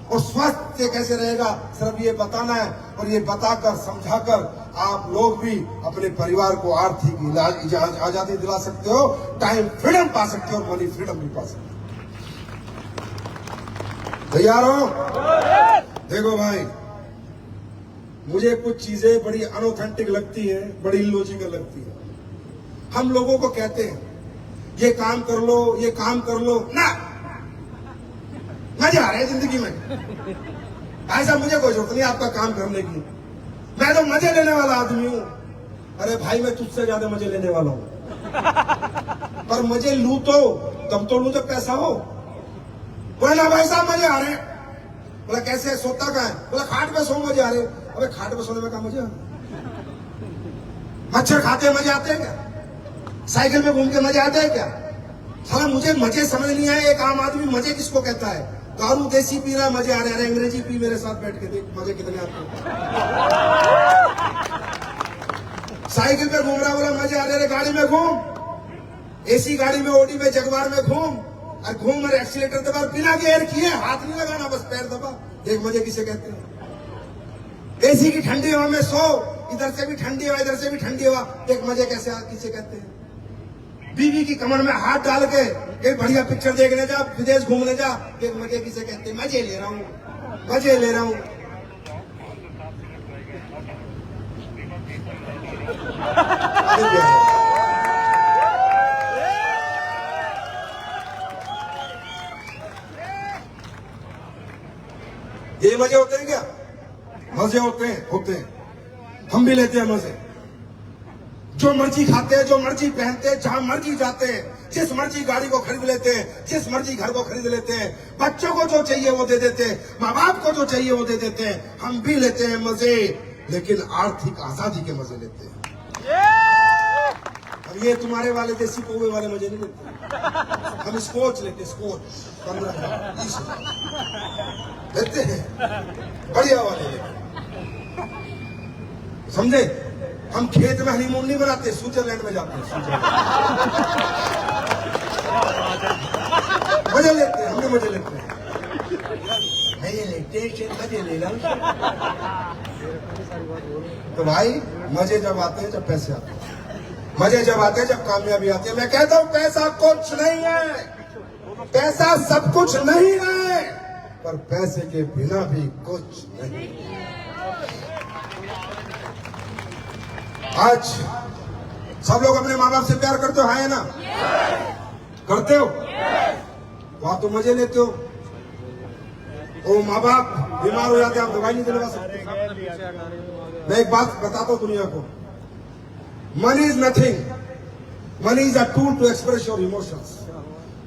और स्वस्थ से कैसे रहेगा, सिर्फ ये बताना है। और ये बताकर समझाकर आप लोग भी अपने परिवार को आर्थिक आजादी दिला सकते हो, टाइम फ्रीडम पा सकते हो और मनी फ्रीडम भी पा सकते हो। तैयार हो? देखो भाई, मुझे कुछ चीजें बड़ी अनऑथेंटिक लगती है, बड़ी इलॉजिकल लगती है। हम लोगों को कहते हैं ये काम कर लो, ये काम कर लो ना, मजे आ रहे हैं जिंदगी में। ऐसा मुझे कोई जरूरत नहीं आपका काम करने की, मैं तो मजे लेने वाला आदमी हूं। अरे भाई, मैं तुझसे ज्यादा मजे लेने वाला हूं, पर मजे लू तो तब तो लू जब पैसा हो। बोला भाई साहब मजे आ रहे हैं, बोला कैसे, सोता कहाँ है, बोला खाट पे सो, मजे आ रहे। अबे खाट पे सोने में क्या मजे आ रहे? मच्छर खाते मजे आते हैं क्या? साइकिल में घूम के मजे आते हैं क्या? साला मुझे मजे समझ नहीं आए। एक आम आदमी मजे किसको कहता है? दारू देसी पी रहा, मजे आ रहे हैं, अंग्रेजी पी मेरे साथ बैठ के देख मजे कितने आते हैं। साइकिल पे घूम रहा, बोला मजे आ रहे हैं, गाड़ी में घूम, एसी गाड़ी में, ओडी में, जगवार में घूम और घूम और एक्सीलेटर दबा, बिना गियर किए, हाथ नहीं लगाना, बस पैर दबा, देख मजे किसे कहते हैं। एसी की ठंडी हवा में सो, इधर से भी ठंडी हवा, इधर से भी ठंडी हवा, देख मजे कैसे किसे कहते हैं। बीवी की कमर में हाथ डाल के एक बढ़िया पिक्चर देखने जा, विदेश घूमने जा, देख मजे किसे कहते हैं। मजे ले रहा हूँ, मजे ले रहा हूँ। ये मजे होते हैं क्या? मजे होते हैं, हम भी लेते हैं मजे। जो मर्जी खाते हैं, जो मर्जी पहनते हैं, जहां मर्जी जाते हैं, जिस मर्जी गाड़ी को खरीद लेते हैं, जिस मर्जी घर को खरीद लेते हैं, बच्चों को जो चाहिए वो दे देते हैं, माँ बाप को जो चाहिए वो दे देते हैं। हम भी लेते हैं मजे, लेकिन आर्थिक आजादी के मजे लेते हैं। अब ये तुम्हारे वाले देसी पौवे वाले मजे नहीं लेते, हम स्कॉच लेते, स्कॉच 15,000 20,000 लेते हैं, बढ़िया वाले लेते, समझे? हम खेत में हनीमून नहीं बनाते, स्विट्जरलैंड में जाते हैं, मजे लेते हैं, हम भी मजे लेते हैं, मजे लेते हैं, मजे ले रहा। तो भाई मजे जब आते हैं, जब पैसे आते हैं, मजे जब आते हैं, जब कामयाबी आती है। मैं कहता हूं पैसा कुछ नहीं है, पैसा सब कुछ नहीं है, पर पैसे के बिना भी कुछ नहीं। आज सब लोग अपने माँ बाप से प्यार करते हो, है ना? करते हो? वहां तो मजे लेते हो। वो माँ बाप बीमार हो जाते हैं, आप दवाई नहीं दिलवा सकते। मैं एक बात बताता हूं दुनिया को, money is nothing, money is a tool to express your emotions.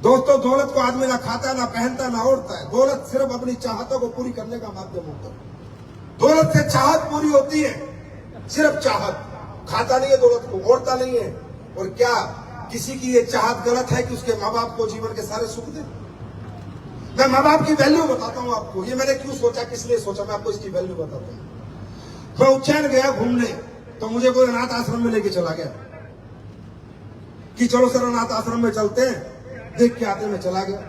दोस्तों, दौलत को आदमी ना खाता, ना पहनता, ना ओढ़ता है। दौलत सिर्फ अपनी चाहतों को पूरी करने का माध्यम होता है। दौलत से चाहत पूरी होती है, सिर्फ चाहत। खाता नहीं है दौलत को, ओढ़ता नहीं है। और क्या किसी की ये चाहत गलत है कि उसके माँ बाप को जीवन के सारे सुख दे? मैं माँ बाप की वैल्यू बताता हूँ आपको, ये मैंने क्यों सोचा, किस लिए सोचा, मैं आपको इसकी वैल्यू बताता हूँ। मैं उज्जैन गया घूमने, तो मुझे कोई अनाथ आश्रम में लेके चला गया कि चलो सर अनाथ आश्रम में चलते हैं, देख के आते। मैं चला गया,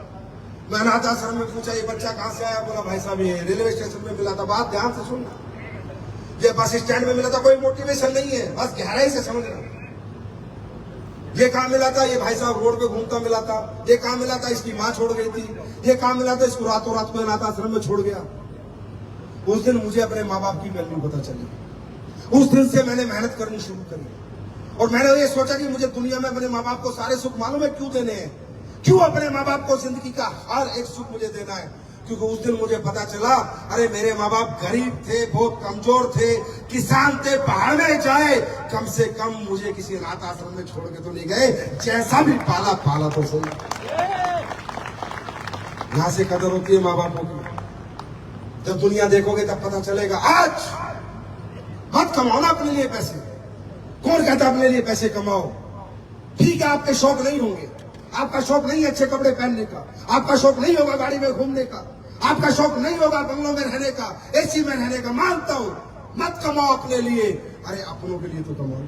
मैं अनाथ आश्रम में पूछा ये बच्चा कहाँ से आया? बोला भाई साहब ये रेलवे स्टेशन में मिला था। बात ध्यान से सुनना, ये बस स्टैंड में मिला था, कोई मोटिवेशन नहीं है, बस गहराई से समझना। ये कहाँ मिला था? ये भाई साहब रोड पे घूमता मिला था। ये कहाँ मिला था? इसकी माँ छोड़ गई थी। ये कहाँ मिला था? इसको रातों रात में अनाथ आश्रम में छोड़ गया। उस दिन मुझे अपने माँ बाप की वैल्यू पता चली। उस दिन से मैंने मेहनत करनी शुरू करी और मैंने ये सोचा कि मुझे दुनिया में अपने माँ बाप को सारे सुख मालूम है क्यों देने हैं, क्यों अपने माँ बाप को जिंदगी का हर एक सुख मुझे देना है। क्योंकि उस दिन मुझे पता चला, अरे मेरे माँ बाप गरीब थे, बहुत कमजोर थे, किसान थे, पहाड़ में जाए, कम से कम मुझे किसी अनाथ आश्रम में छोड़ के तो नहीं गए, जैसा भी पाला पाला तो सही। यहां से कदर होती है माँ बापों की। जब दुनिया देखोगे तब पता चलेगा। आज मत कमाओ ना अपने लिए पैसे। कौन कहता अपने लिए पैसे कमाओ? ठीक है, आपके शौक नहीं होंगे, आपका शौक नहीं है अच्छे कपड़े पहनने का, आपका शौक नहीं होगा गाड़ी में घूमने का, आपका शौक नहीं होगा बंगलों में रहने का, एसी में रहने का, मानता हूं। मत कमाओ अपने लिए, अरे अपनों के लिए तो कमाओ।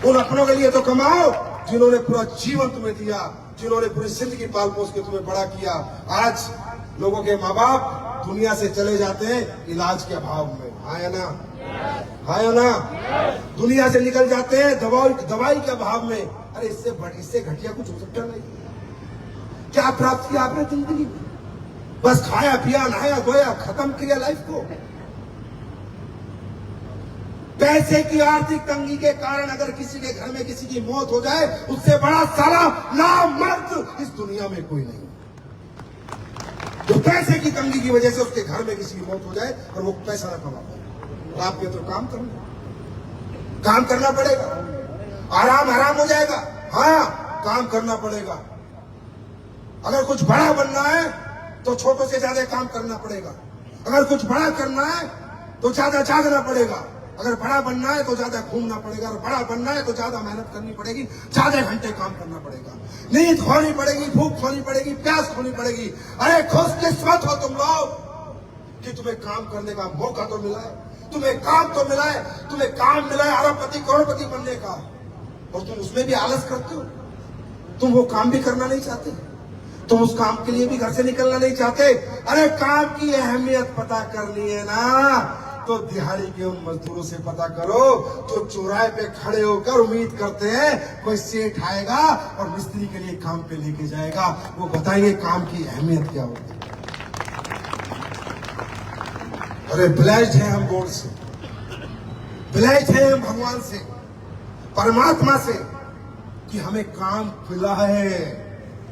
उन अपनों के लिए तो कमाओ जिन्होंने पूरा जीवन तुम्हें दिया, जिन्होंने पूरी जिंदगी पाल पोस के तुम्हें बड़ा किया। आज लोगों के माँ बाप दुनिया से चले जाते हैं इलाज के अभाव में, हाँ या ना? हाँ या ना? दुनिया से निकल जाते हैं दवाई के अभाव में। अरे इससे घटिया कुछ हो सकता नहीं। क्या प्राप्त किया आपने जिंदगी में? बस खाया पिया, नहाया धोया, खत्म किया लाइफ को। पैसे की आर्थिक तंगी के कारण अगर किसी के घर में किसी की मौत हो जाए, उससे बड़ा साला नामर्द इस दुनिया में कोई नहीं। जो पैसे की तंगी की वजह से उसके घर में किसी की मौत हो जाए और वो पैसा न कमा पाए, आपके तो काम करना पड़ेगा। आराम हराम हो जाएगा, हाँ काम करना पड़ेगा। अगर कुछ बड़ा बनना है तो छोटों से ज्यादा काम करना पड़ेगा। अगर कुछ बड़ा करना है तो ज्यादा जागना पड़ेगा। अगर बड़ा बनना है तो ज्यादा घूमना पड़ेगा। और बड़ा बनना है तो ज्यादा मेहनत करनी पड़ेगी, ज्यादा घंटे काम करना पड़ेगा, नींद खोनी पड़ेगी, भूख खोनी पड़ेगी, प्यास खोनी पड़ेगी। अरे खुशकिस्मत हो तुम लोग कि तुम्हें काम करने का मौका तो मिला है, तुम्हें काम तो मिला है, तुम्हें काम मिला है अरबपति करोड़पति बनने का, और तुम उसमें भी आलस करते हो। तुम वो काम भी करना नहीं चाहते, तुम उस काम के लिए भी घर से निकलना नहीं चाहते। अरे काम की अहमियत पता करनी है ना, तो दिहाड़ी के उन मजदूरों से पता करो तो चौराहे पे खड़े होकर उम्मीद करते हैं कोई सेठ आएगा और मिस्त्री के लिए काम पे लेके जाएगा। वो बताएंगे काम की अहमियत क्या होती है। अरे ब्लेस्ड है हम गॉड से, ब्लेस्ड है हम भगवान से, परमात्मा से कि हमें काम मिला है,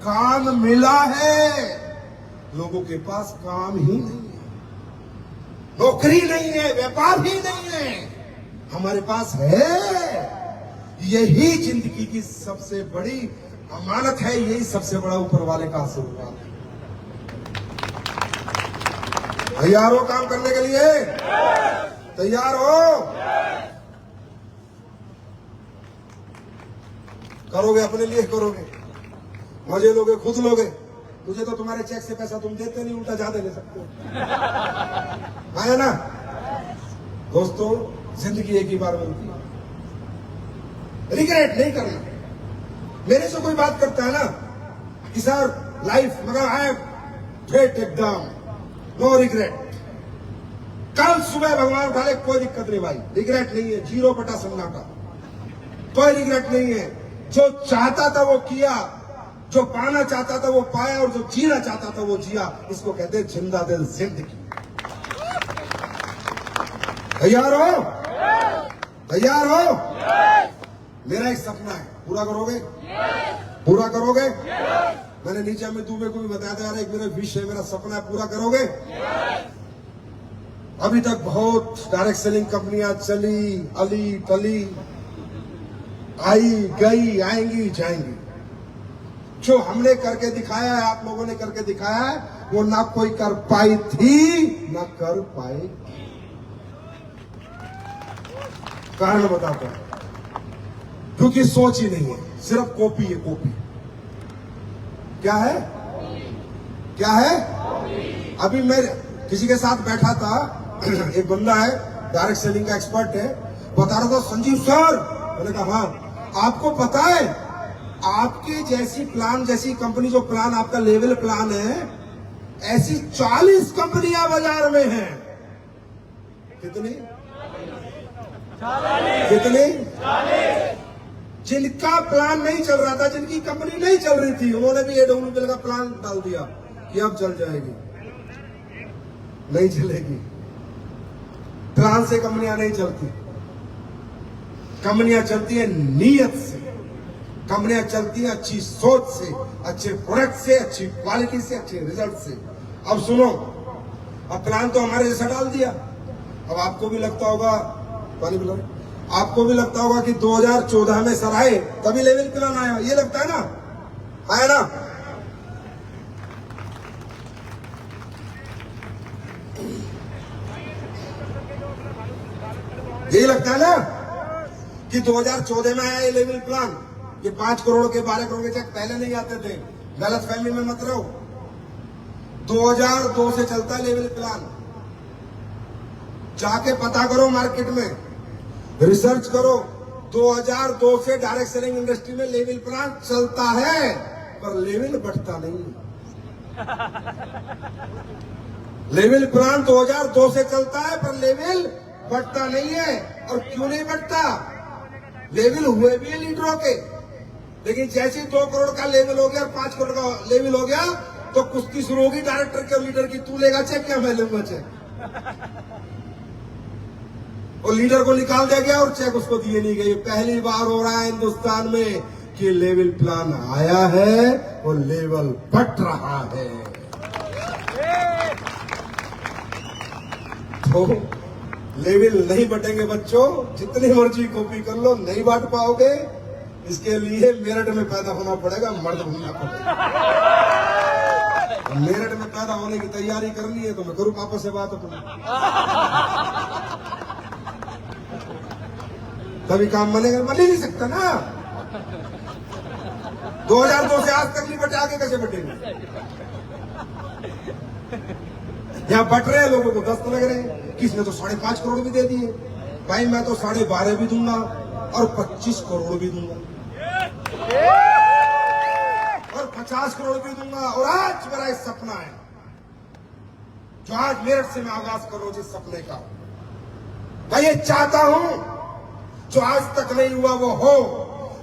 काम मिला है। लोगों के पास काम ही नहीं है, नौकरी नहीं है, व्यापार ही नहीं है, हमारे पास है। यही जिंदगी की सबसे बड़ी अमानत है, यही सबसे बड़ा ऊपर वाले का आशीर्वाद है। तैयार हो काम करने के लिए? तैयार हो? करोगे अपने लिए करोगे, मजे लोगे, खुद लोगे। मुझे तो तुम्हारे चेक से पैसा तुम देते नहीं, उल्टा ज्यादा ले सकते हो, है ना? दोस्तों, जिंदगी एक ही बार मिलती है, रिग्रेट नहीं करना। मेरे से कोई बात करता है ना कि सर लाइफ मगर आई ग्रेट एकदम, नो रिग्रेट। कल सुबह भगवान उठा ले, कोई दिक्कत नहीं भाई, रिग्रेट नहीं है, 0 सन्नाटा, कोई रिग्रेट नहीं है। जो चाहता था वो किया, जो पाना चाहता था वो पाया, और जो जीना चाहता था वो जिया। इसको कहते हैं जिंदा दिल जिंदगी। तैयार हो? तैयार हो? मेरा एक सपना है, पूरा करोगे? पूरा करोगे? मैंने नीचे अमित दुबे को भी बताया था, यार एक मेरा विश है, मेरा सपना है, पूरा करोगे? अभी तक बहुत डायरेक्ट सेलिंग कंपनियां चली, अली टली, आई गई, आएंगी जाएंगी। जो हमने करके दिखाया है, आप लोगों ने करके दिखाया है, वो ना कोई कर पाई थी ना कर पाए। कारण बताता हूं, क्योंकि सोच ही नहीं है, सिर्फ कॉपी है, कॉपी। क्या है? क्या है? अभी मैं किसी के साथ बैठा था, एक बंदा है डायरेक्ट सेलिंग का एक्सपर्ट है, बता रहा था संजीव सर, मैंने कहा हाँ, आपको पता है आपके जैसी प्लान, जैसी कंपनी जो प्लान आपका लेवल प्लान है, ऐसी 40 कंपनियां बाजार में हैं। कितनी? कितनी? जिनका प्लान नहीं चल रहा था, जिनकी कंपनी नहीं चल रही थी, उन्होंने भी AWL का प्लान डाल दिया कि अब चल जाएगी। नहीं चलेगी, प्लान से कंपनियां नहीं चलती, कंपनियां चलती है नीयत से, कंपनियां चलती हैं अच्छी सोच से, अच्छे प्रोडक्ट से, अच्छी क्वालिटी से, अच्छे रिजल्ट से। अब सुनो, अब प्लान तो हमारे जैसा डाल दिया। अब आपको भी लगता होगा, पानी पिला, आपको भी लगता होगा कि 2014 में सर आए तभी लेवल प्लान आया, ये लगता है ना, आया ना। यही लगता है ना कि 2014 में आया ये लेवल प्लान। ये 5 करोड़ के 12 करोड़ के चेक पहले नहीं आते थे, गलत फहमी में मत रहो। 2002 से चलता है लेवल प्लान। जाके पता करो, मार्केट में रिसर्च करो, 2002 से डायरेक्ट सेलिंग इंडस्ट्री में लेवल प्लान चलता है, पर लेवल बढ़ता नहीं। लेवल प्लान 2002 से चलता है, पर लेवल बढ़ता नहीं है। और क्यों नहीं बढ़ता? लेवल हुए भी है लीडरों के, लेकिन जैसे 2 करोड़ का लेवल हो गया और 5 करोड़ का लेवल हो गया तो कुश्ती शुरू होगी डायरेक्टर के और लीडर की, तू लेगा चेक क्या मैं लूंगा चेक। और लीडर को निकाल दिया गया और चेक उसको दिए नहीं गए। पहली बार हो रहा है हिंदुस्तान में कि लेवल प्लान आया है और लेवल बढ़ रहा है। तो लेवल नहीं बटेंगे बच्चों, जितनी मर्जी कॉपी कर लो नहीं बांट पाओगे। इसके लिए मेरठ में पैदा होना पड़ेगा, मर्द होना पड़ेगा। मेरठ में पैदा होने की तैयारी करनी है तो मैं करूं पापा से बात अपनी, तभी काम बनेगा। बन ही नहीं सकता ना। 2002 से आज तक नहीं बटे, आगे कैसे बटेंगे? यहाँ बट रहे हैं, लोगों को 10 लग रहे हैं। किसने तो 5.5 करोड़ भी दे दिए। भाई मैं तो 12.5 भी दूंगा और 25 करोड़ भी दूंगा और 50 करोड़ भी दूंगा। और आज मेरा एक सपना है जो आज मेरठ से मैं आगाज कर रहा हूं, जिस सपने का मैं ये चाहता हूं जो आज तक नहीं हुआ वो हो।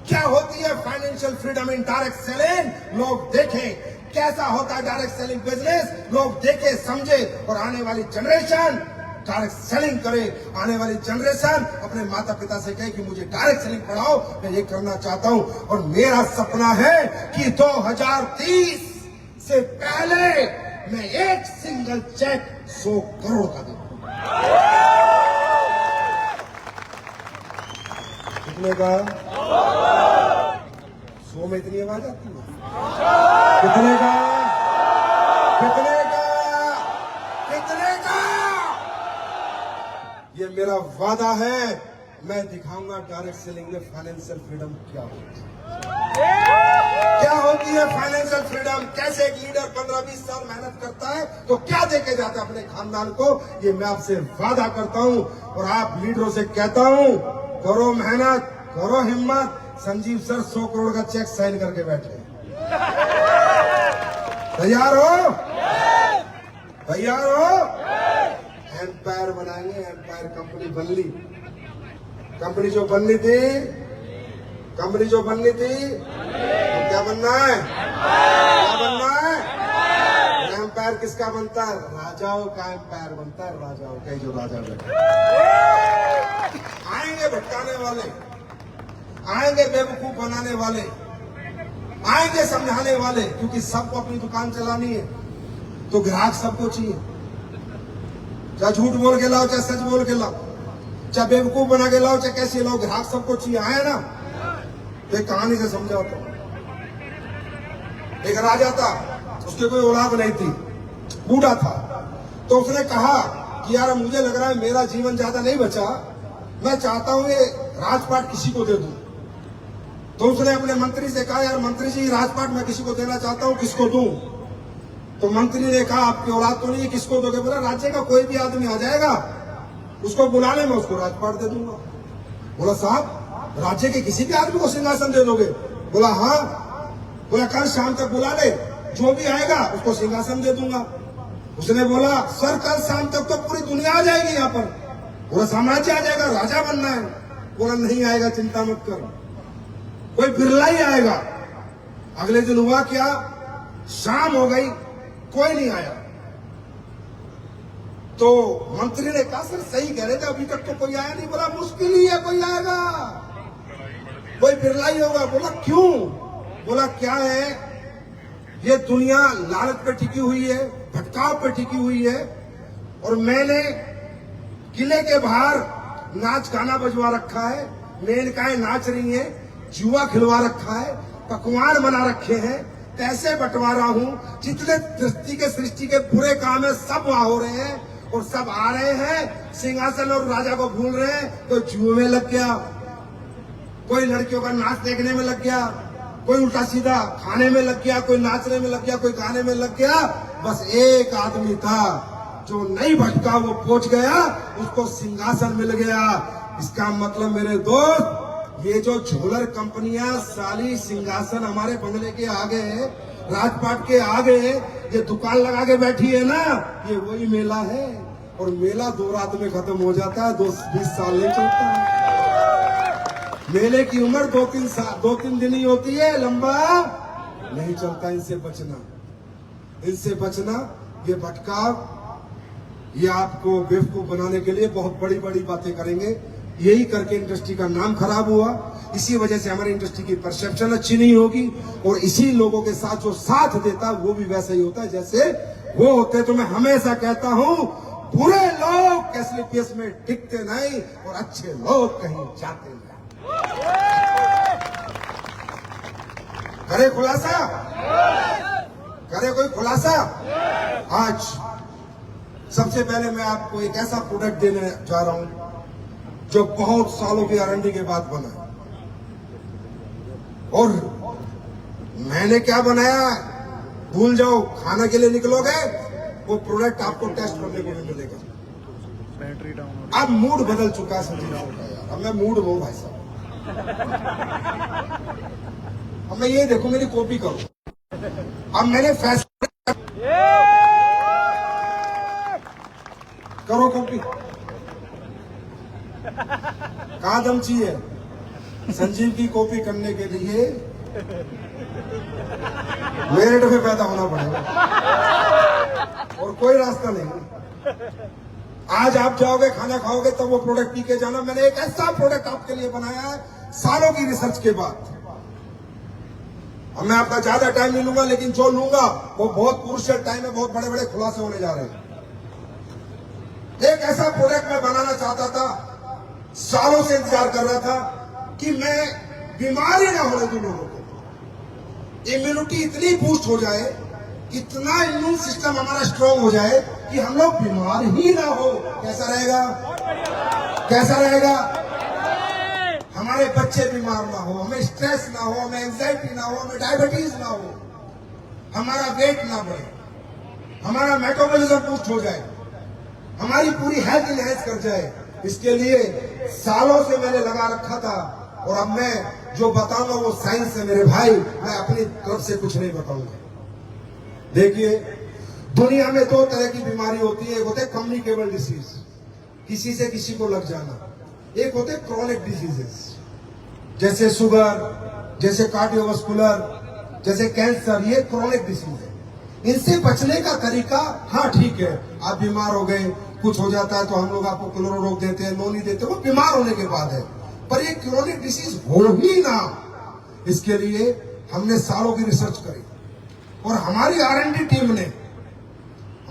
क्या होती है financial freedom in direct selling, लोग देखें। कैसा होता है डायरेक्ट सेलिंग बिजनेस, लोग देखे समझे। और आने वाली जनरेशन डायरेक्ट सेलिंग करे। आने वाली जनरेशन अपने माता पिता से कहे कि मुझे डायरेक्ट सेलिंग पढ़ाओ, मैं ये करना चाहता हूं। और मेरा सपना है कि 2030 से पहले मैं एक सिंगल चेक 100 करोड़ का दूं। कितने का? 100 में इतनी आवाज आती है? कितने का? कितने का? कितने का? ये मेरा वादा है। मैं दिखाऊंगा डायरेक्ट सेलिंग में फाइनेंशियल फ्रीडम क्या होती है। क्या होती है फाइनेंशियल फ्रीडम? कैसे एक लीडर 15-20 साल मेहनत करता है तो क्या देके जाता है अपने खानदान को, ये मैं आपसे वादा करता हूं। और आप लीडरों से कहता हूं, करो मेहनत, करो हिम्मत। संजीव सर 100 करोड़ का चेक साइन करके बैठे। तैयार हो? तैयार हो? एम्पायर बनाएंगे। एम्पायर कंपनी बन ली। कंपनी जो बननी थी, कंपनी जो बननी थी, तो क्या बनना है? क्या बनना है? एम्पायर किसका बनता है? राजाओं का एम्पायर बनता है। राजाओं का, जो राजा बैठे। आएंगे भटकाने वाले, आएंगे बेवकूफ बनाने वाले, आएंगे समझाने वाले, क्योंकि सबको अपनी दुकान चलानी है तो ग्राहक सबको चाहिए। चाहे झूठ बोल के लाओ, चाहे सच बोल के लाओ, चाहे बेवकूफ बना के लाओ, चाहे कैसे लाओ, ग्राहक सबको चाहिए। आए ना? तो एक कहानी से समझाता हूं। एक राजा था, उसके कोई औलाद नहीं थी, बूढ़ा था। तो उसने कहा कि यार मुझे लग रहा है मेरा जीवन ज्यादा नहीं बचा, मैं चाहता हूं ये राजपाट किसी को दे दूं। तो उसने अपने मंत्री से कहा, यार मंत्री जी राजपाट मैं किसी को देना चाहता हूं, किसको दूं? तो मंत्री ने कहा, आपकी औलाद तो नहीं है, किसको दोगे? बोला, राज्य का कोई भी आदमी आ जाएगा, उसको बुला ले, मैं उसको राजपाट दे दूंगा। बोला, साहब राज्य के किसी भी आदमी को सिंहासन दे दोगे? बोला, हाँ। बोला, कल शाम तक बुला ले, जो भी आएगा उसको सिंहासन दे दूंगा। उसने बोला, सर कल शाम तक तो पूरी दुनिया आ जाएगी यहाँ पर, पूरा साम्राज्य आ जाएगा, राजा बनना है। बोला, नहीं आएगा, चिंता मत कर, कोई बिरला ही आएगा। अगले दिन हुआ क्या, शाम हो गई, कोई नहीं आया। तो मंत्री ने कहा, सर सही कह रहे थे, अभी तक तो कोई आया नहीं। बोला, मुश्किल ही है कोई आएगा। कोई बिरला ही होगा। बोला क्यों? बोला क्या है, ये दुनिया लालच पे टिकी हुई है, भटकाव पे टिकी हुई है, और मैंने किले के बाहर नाच गाना बजवा रखा है, मेनकाएं नाच रही हैं, जुआ खिलवा रखा है, पकवान बना रखे हैं, पैसे बंटवा रहा हूं, जितने सृष्टि के बुरे काम है सब वहां हो रहे हैं, और सब आ रहे हैं सिंहासन और राजा को भूल रहे हैं। तो जुए में लग गया, कोई लड़कियों का नाच देखने में लग गया, कोई उल्टा सीधा खाने में लग गया, कोई नाचने में लग गया, कोई गाने में लग गया। बस एक आदमी था जो नहीं भटका, वो पहुंच गया, उसको सिंहासन मिल गया। इसका मतलब मेरे दोस्त, ये जो झोलर कंपनियां साली सिंहासन हमारे बंगले के आगे है, राजपाट के आगे है, ये दुकान लगा के बैठी है ना, ये वही मेला है। और मेला 2 रात में खत्म हो जाता है, 20 साल नहीं चलता है। मेले की उम्र 2-3 दिन ही होती है, लंबा नहीं चलता। इनसे बचना, ये भटकाव, ये आपको बेवकूफ बनाने के लिए बहुत बड़ी बड़ी बातें करेंगे। यही करके इंडस्ट्री का नाम खराब हुआ, इसी वजह से हमारी इंडस्ट्री की परसेप्शन अच्छी नहीं होगी, और इसी लोगों के साथ जो साथ देता वो भी वैसा ही होता है जैसे वो होते। तो मैं हमेशा कहता हूं, बुरे लोग एसलीपीएस में टिकते नहीं, और अच्छे लोग कहीं जाते नहीं। करे खुलासा, करे कोई खुलासा। आज सबसे पहले मैं आपको एक ऐसा प्रोडक्ट देने जा रहा हूं जो बहुत सालों की R&D के बाद बना, और मैंने क्या बनाया भूल जाओ, खाना के लिए निकलोगे वो प्रोडक्ट आपको टेस्ट करने को नहीं मिलेगा। Battery down. अब मूड बदल चुका है संजीव का यार, अब मैं मूड हूं भाई साहब। अब मैं ये देखो, मेरी कॉपी करो। अब मैंने फैसला करो, कॉपी कहां दम चाहिए संजीव की कॉपी करने के लिए, मेरिट में पैदा होना पड़ेगा, और कोई रास्ता नहीं। आज आप जाओगे, खाना खाओगे, तब वो प्रोडक्ट पी के जाना। मैंने एक ऐसा प्रोडक्ट आपके लिए बनाया है सालों की रिसर्च के बाद। अब मैं आपका ज्यादा टाइम नहीं लूंगा, लेकिन जो लूंगा वो बहुत क्रूशियल टाइम है, बहुत बड़े बड़े खुलासे होने जा रहे हैं। एक ऐसा प्रोडक्ट मैं बनाना चाहता था, सालों से इंतजार कर रहा था कि मैं बीमारी ना होने दूं लोगों को, इम्यूनिटी इतनी बूस्ट हो जाए, इतना इम्यून सिस्टम हमारा स्ट्रांग हो जाए कि हम लोग बीमार ही ना हो। कैसा रहेगा, कैसा रहेगा? हमारे बच्चे बीमार ना हो, हमें स्ट्रेस ना हो, हमें एंजाइटी ना हो, हमें डायबिटीज ना हो, हमारा वेट ना बढ़े, हमारा मेटाबॉलिज्म बूस्ट हो जाए, हमारी पूरी हेल्थ इनहेंस कर जाए। इसके लिए सालों से मैंने लगा रखा था, और अब मैं जो बताऊंगा वो साइंस है मेरे भाई, मैं अपनी तरफ से कुछ नहीं बताऊंगा। देखिए, दुनिया में 2 तरह की बीमारी होती है। एक होते हैं कम्युनिकेबल डिसीज, किसी से किसी को लग जाना। एक होते हैं क्रॉनिक डिसीजेस, जैसे शुगर, जैसे कार्डियोवास्कुलर, जैसे कैंसर। ये क्रॉनिक डिसीज है। इनसे बचने का तरीका, हाँ ठीक है, आप बीमार हो गए, कुछ हो जाता है तो हम लोग आपको क्लोरो रोक देते हैं, नोनी देते हैं, वो बीमार होने के बाद है। पर ये क्रॉनिक डिसीज हो ही ना, इसके लिए हमने सालों की रिसर्च करी, और हमारी R&D टीम ने,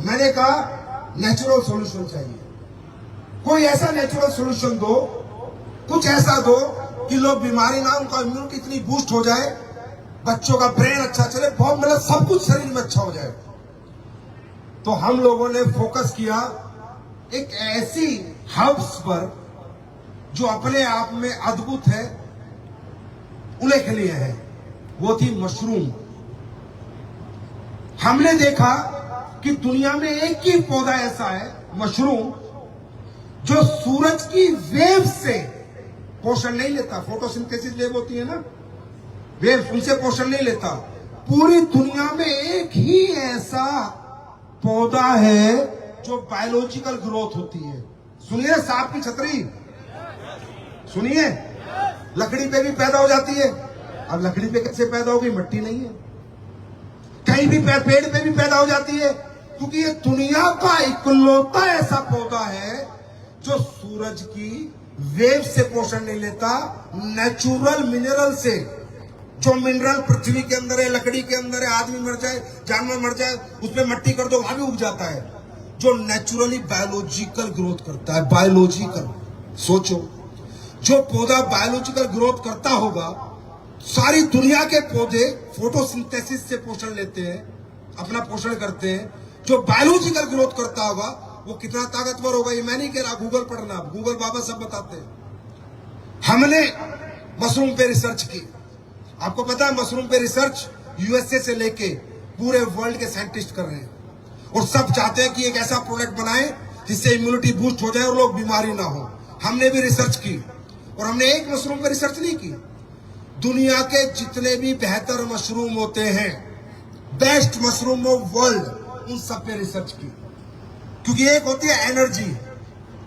मैंने कहा नेचुरल सॉल्यूशन चाहिए, कोई ऐसा नेचुरल सॉल्यूशन दो, कुछ ऐसा दो कि लोग बीमारी ना, उनका इम्यूनिटी इतनी बूस्ट हो जाए, बच्चों का ब्रेन अच्छा चले, बहुत मतलब सब कुछ शरीर में अच्छा हो जाए। तो हम लोगों ने फोकस किया एक ऐसी हर्ब्स पर जो अपने आप में अद्भुत है, उन्हें के लिए है, वो थी मशरूम। हमने देखा कि दुनिया में एक ही पौधा ऐसा है, मशरूम, जो सूरज की वेव से पोषण नहीं लेता। फोटोसिंथेसिस वेव होती है ना, वेव, उनसे पोषण नहीं लेता। पूरी दुनिया में एक ही ऐसा पौधा है जो बायोलॉजिकल ग्रोथ होती है। सुनिए, सांप की छतरी सुनिए, लकड़ी पे भी पैदा हो जाती है। अब लकड़ी पे कैसे पैदा होगी, मिट्टी नहीं है। कहीं भी पेड़ पे भी पैदा हो जाती है, क्योंकि ये दुनिया का इकलौता ऐसा पौधा है जो सूरज की वेव से पोषण नहीं लेता, नेचुरल मिनरल से। जो मिनरल पृथ्वी के अंदर है, लकड़ी के अंदर है, आदमी मर जाए, जानवर मर जाए, उसमें मट्टी कर दो, वहां भी उग जाता है। जो नेचुरली बायोलॉजिकल ग्रोथ करता है, बायोलॉजिकल। सोचो, जो पौधा बायोलॉजिकल ग्रोथ करता होगा, सारी दुनिया के पौधे फोटोसिंथेसिस से पोषण लेते हैं, अपना पोषण करते हैं। जो बायोलॉजिकल ग्रोथ करता होगा वो कितना ताकतवर होगा, ये मैं नहीं कह रहा, गूगल पढ़ना, गूगल बाबा सब बताते हैं। हमने मशरूम पे रिसर्च की। आपको पता है मशरूम पे रिसर्च यूएसए से लेके पूरे वर्ल्ड के साइंटिस्ट कर रहे हैं, और सब चाहते हैं कि एक ऐसा प्रोडक्ट बनाएं जिससे इम्यूनिटी बूस्ट हो जाए और लोग बीमारी ना हो। हमने भी रिसर्च की, और हमने एक मशरूम पे रिसर्च नहीं की, दुनिया के जितने भी बेहतर मशरूम होते हैं, बेस्ट मशरूम ऑफ वर्ल्ड, उन सब पे रिसर्च की। क्योंकि एक होती है एनर्जी,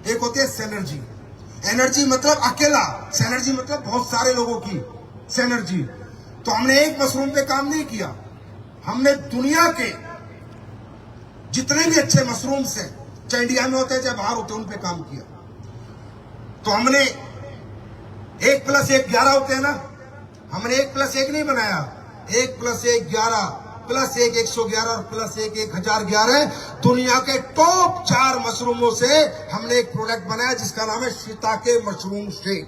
एक होती है सेनर्जी। एनर्जी मतलब अकेला, सेनर्जी मतलब बहुत सारे लोगों की सेनर्जी। तो हमने एक मशरूम पे काम नहीं किया, हमने दुनिया के जितने भी अच्छे मशरूम्स हैं, चाहे इंडिया में होते हैं चाहे बाहर होते हैं, उन पे काम किया। तो हमने 1+1 11 होते हैं ना, हमने 1+1 नहीं बनाया, 1+1 11, +1 111 और +1 1011। दुनिया के टॉप 4 मशरूमों से हमने एक प्रोडक्ट बनाया जिसका नाम है शिताके मशरूम शेक।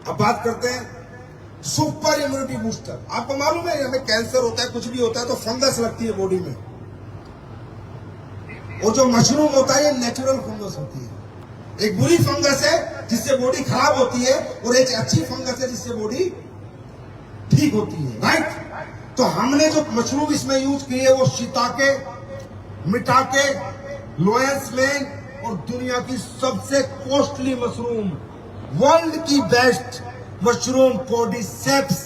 अब बात करते हैं सुपर इम्यूनिटी बूस्टर। आपको मालूम है हमें कैंसर होता है, कुछ भी होता है तो फंगस लगती है बॉडी में, और जो मशरूम होता है ये नेचुरल फंगस होती है। एक बुरी फंगस है जिससे बॉडी खराब होती है, और एक अच्छी फंगस है जिससे बॉडी ठीक होती है, राइट। तो हमने जो मशरूम इसमें यूज किए वो शिताके, मिटाके, लोयंस मैन और दुनिया की सबसे कॉस्टली मशरूम, वर्ल्ड की बेस्ट मशरूम कोर्डिसेप्स,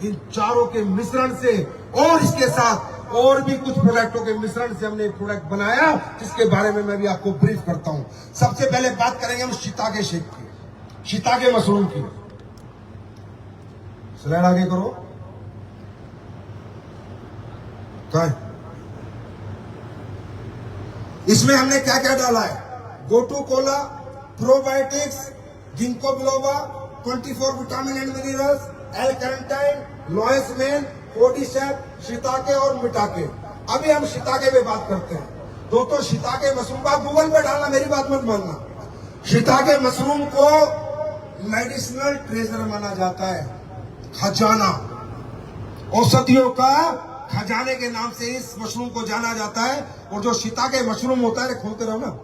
इन चारों के मिश्रण से और इसके साथ और भी कुछ प्रोडक्टों के मिश्रण से हमने एक प्रोडक्ट बनाया जिसके बारे में मैं भी आपको ब्रीफ करता हूं। सबसे पहले बात करेंगे हम शिताके शेक की, शिताके मशरूम की। स्लाइड आगे करो। क्या है इसमें हमने क्या क्या डाला है? Gotu kola, probiotics, ginkgo biloba, 24 vitamin and minerals, L carnitine, lion's mane, cordyceps, shiitake और मिटाके। अभी हम शिताके पे बात करते हैं। दोस्तों शिताके मशरूम का गूगल पे डालना, मेरी बात मत मानना। शिताके मशरूम को मेडिसिनल ट्रेजर माना जाता है, खजाना, औषधियों का खजाने के नाम से इस मशरूम को जाना जाता है। और जो शिताके मशरूम होता है, खोलते रहो ना,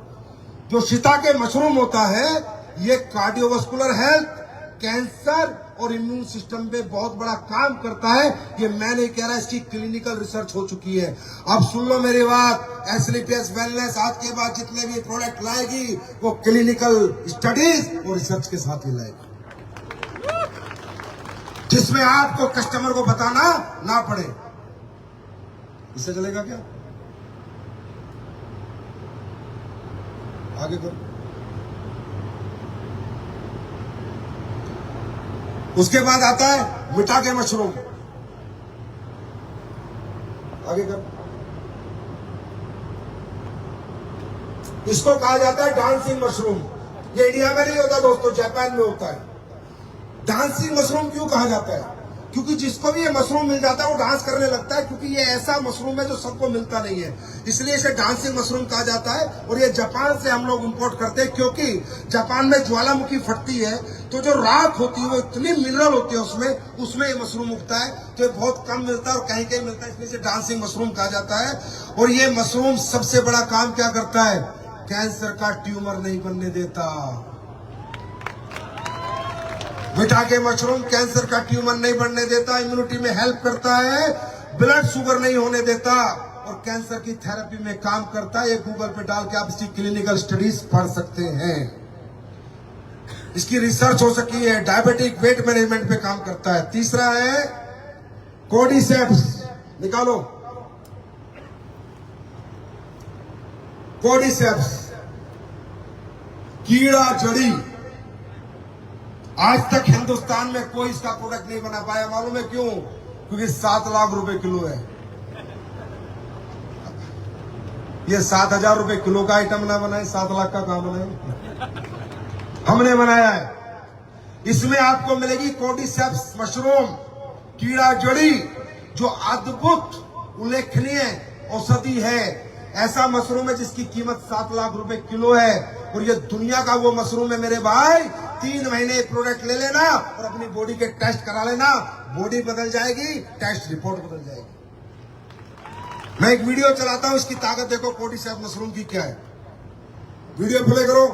जो शिताके मशरूम होता है ये कार्डियोवास्कुलर हेल्थ, कैंसर और इम्यून सिस्टम पे बहुत बड़ा काम करता है। ये मैं नहीं कह रहा, इसकी क्लिनिकल रिसर्च हो चुकी है। अब सुन लो मेरी बात, एसलीपीएस वेलनेस आज के बाद जितने भी प्रोडक्ट लाएगी वो क्लिनिकल स्टडीज और रिसर्च के साथ ही लाएगी, जिसमें आपको कस्टमर को बताना ना पड़े। इससे चलेगा क्या? आगे करो। उसके बाद आता है मिटाके मशरूम, आगे कर। इसको कहा जाता है डांसिंग मशरूम। ये इंडिया में नहीं होता दोस्तों, जापान में होता है। डांसिंग मशरूम क्यों कहा जाता है? क्योंकि जिसको भी ये मशरूम मिल जाता है वो डांस करने लगता है, क्योंकि ये ऐसा मशरूम है जो सबको मिलता नहीं है, इसलिए इसे डांसिंग मशरूम कहा जाता है। और ये जापान से हम लोग इंपोर्ट करते हैं, क्योंकि जापान में ज्वालामुखी फटती है तो जो राख होती है वो इतनी मिनरल होती है उसमें ये मशरूम उगता है, तो ये बहुत कम मिलता है और कहीं कहीं मिलता है, इसलिए इसे डांसिंग मशरूम कहा जाता है। और ये मशरूम सबसे बड़ा काम क्या करता है? कैंसर का ट्यूमर नहीं बनने देता। मिटाके मशरूम कैंसर का ट्यूमर नहीं बनने देता, इम्यूनिटी में हेल्प करता है, ब्लड शुगर नहीं होने देता और कैंसर की थेरेपी में काम करता है। ये गूगल पे डाल के आप इसकी क्लिनिकल स्टडीज पढ़ सकते हैं, इसकी रिसर्च हो सकी है। डायबिटिक वेट मैनेजमेंट पे काम करता है। तीसरा है कोर्डिसेप्स, निकालो कोर्डिसेप्स, कीड़ा जड़ी। आज तक हिंदुस्तान में कोई इसका प्रोडक्ट नहीं बना पाया, मालूम है क्यों? क्योंकि 7 लाख रुपए किलो है। ये 7,000 रुपए किलो का आइटम ना बनाए, 7 लाख का काम बनाए, हमने बनाया है। इसमें आपको मिलेगी कोर्डिसेप्स मशरूम, कीड़ा जड़ी, जो अद्भुत उल्लेखनीय औषधि है। ऐसा मशरूम है जिसकी कीमत 7 लाख रुपए किलो है, और ये दुनिया का वो मशरूम है मेरे भाई। 3 महीने प्रोडक्ट ले लेना और अपनी बॉडी के टेस्ट करा लेना, बॉडी बदल जाएगी, टेस्ट रिपोर्ट बदल जाएगी। मैं एक वीडियो चलाता हूं, इसकी ताकत देखो कोर्डिसेप्स मशरूम की क्या है। वीडियो प्ले करो।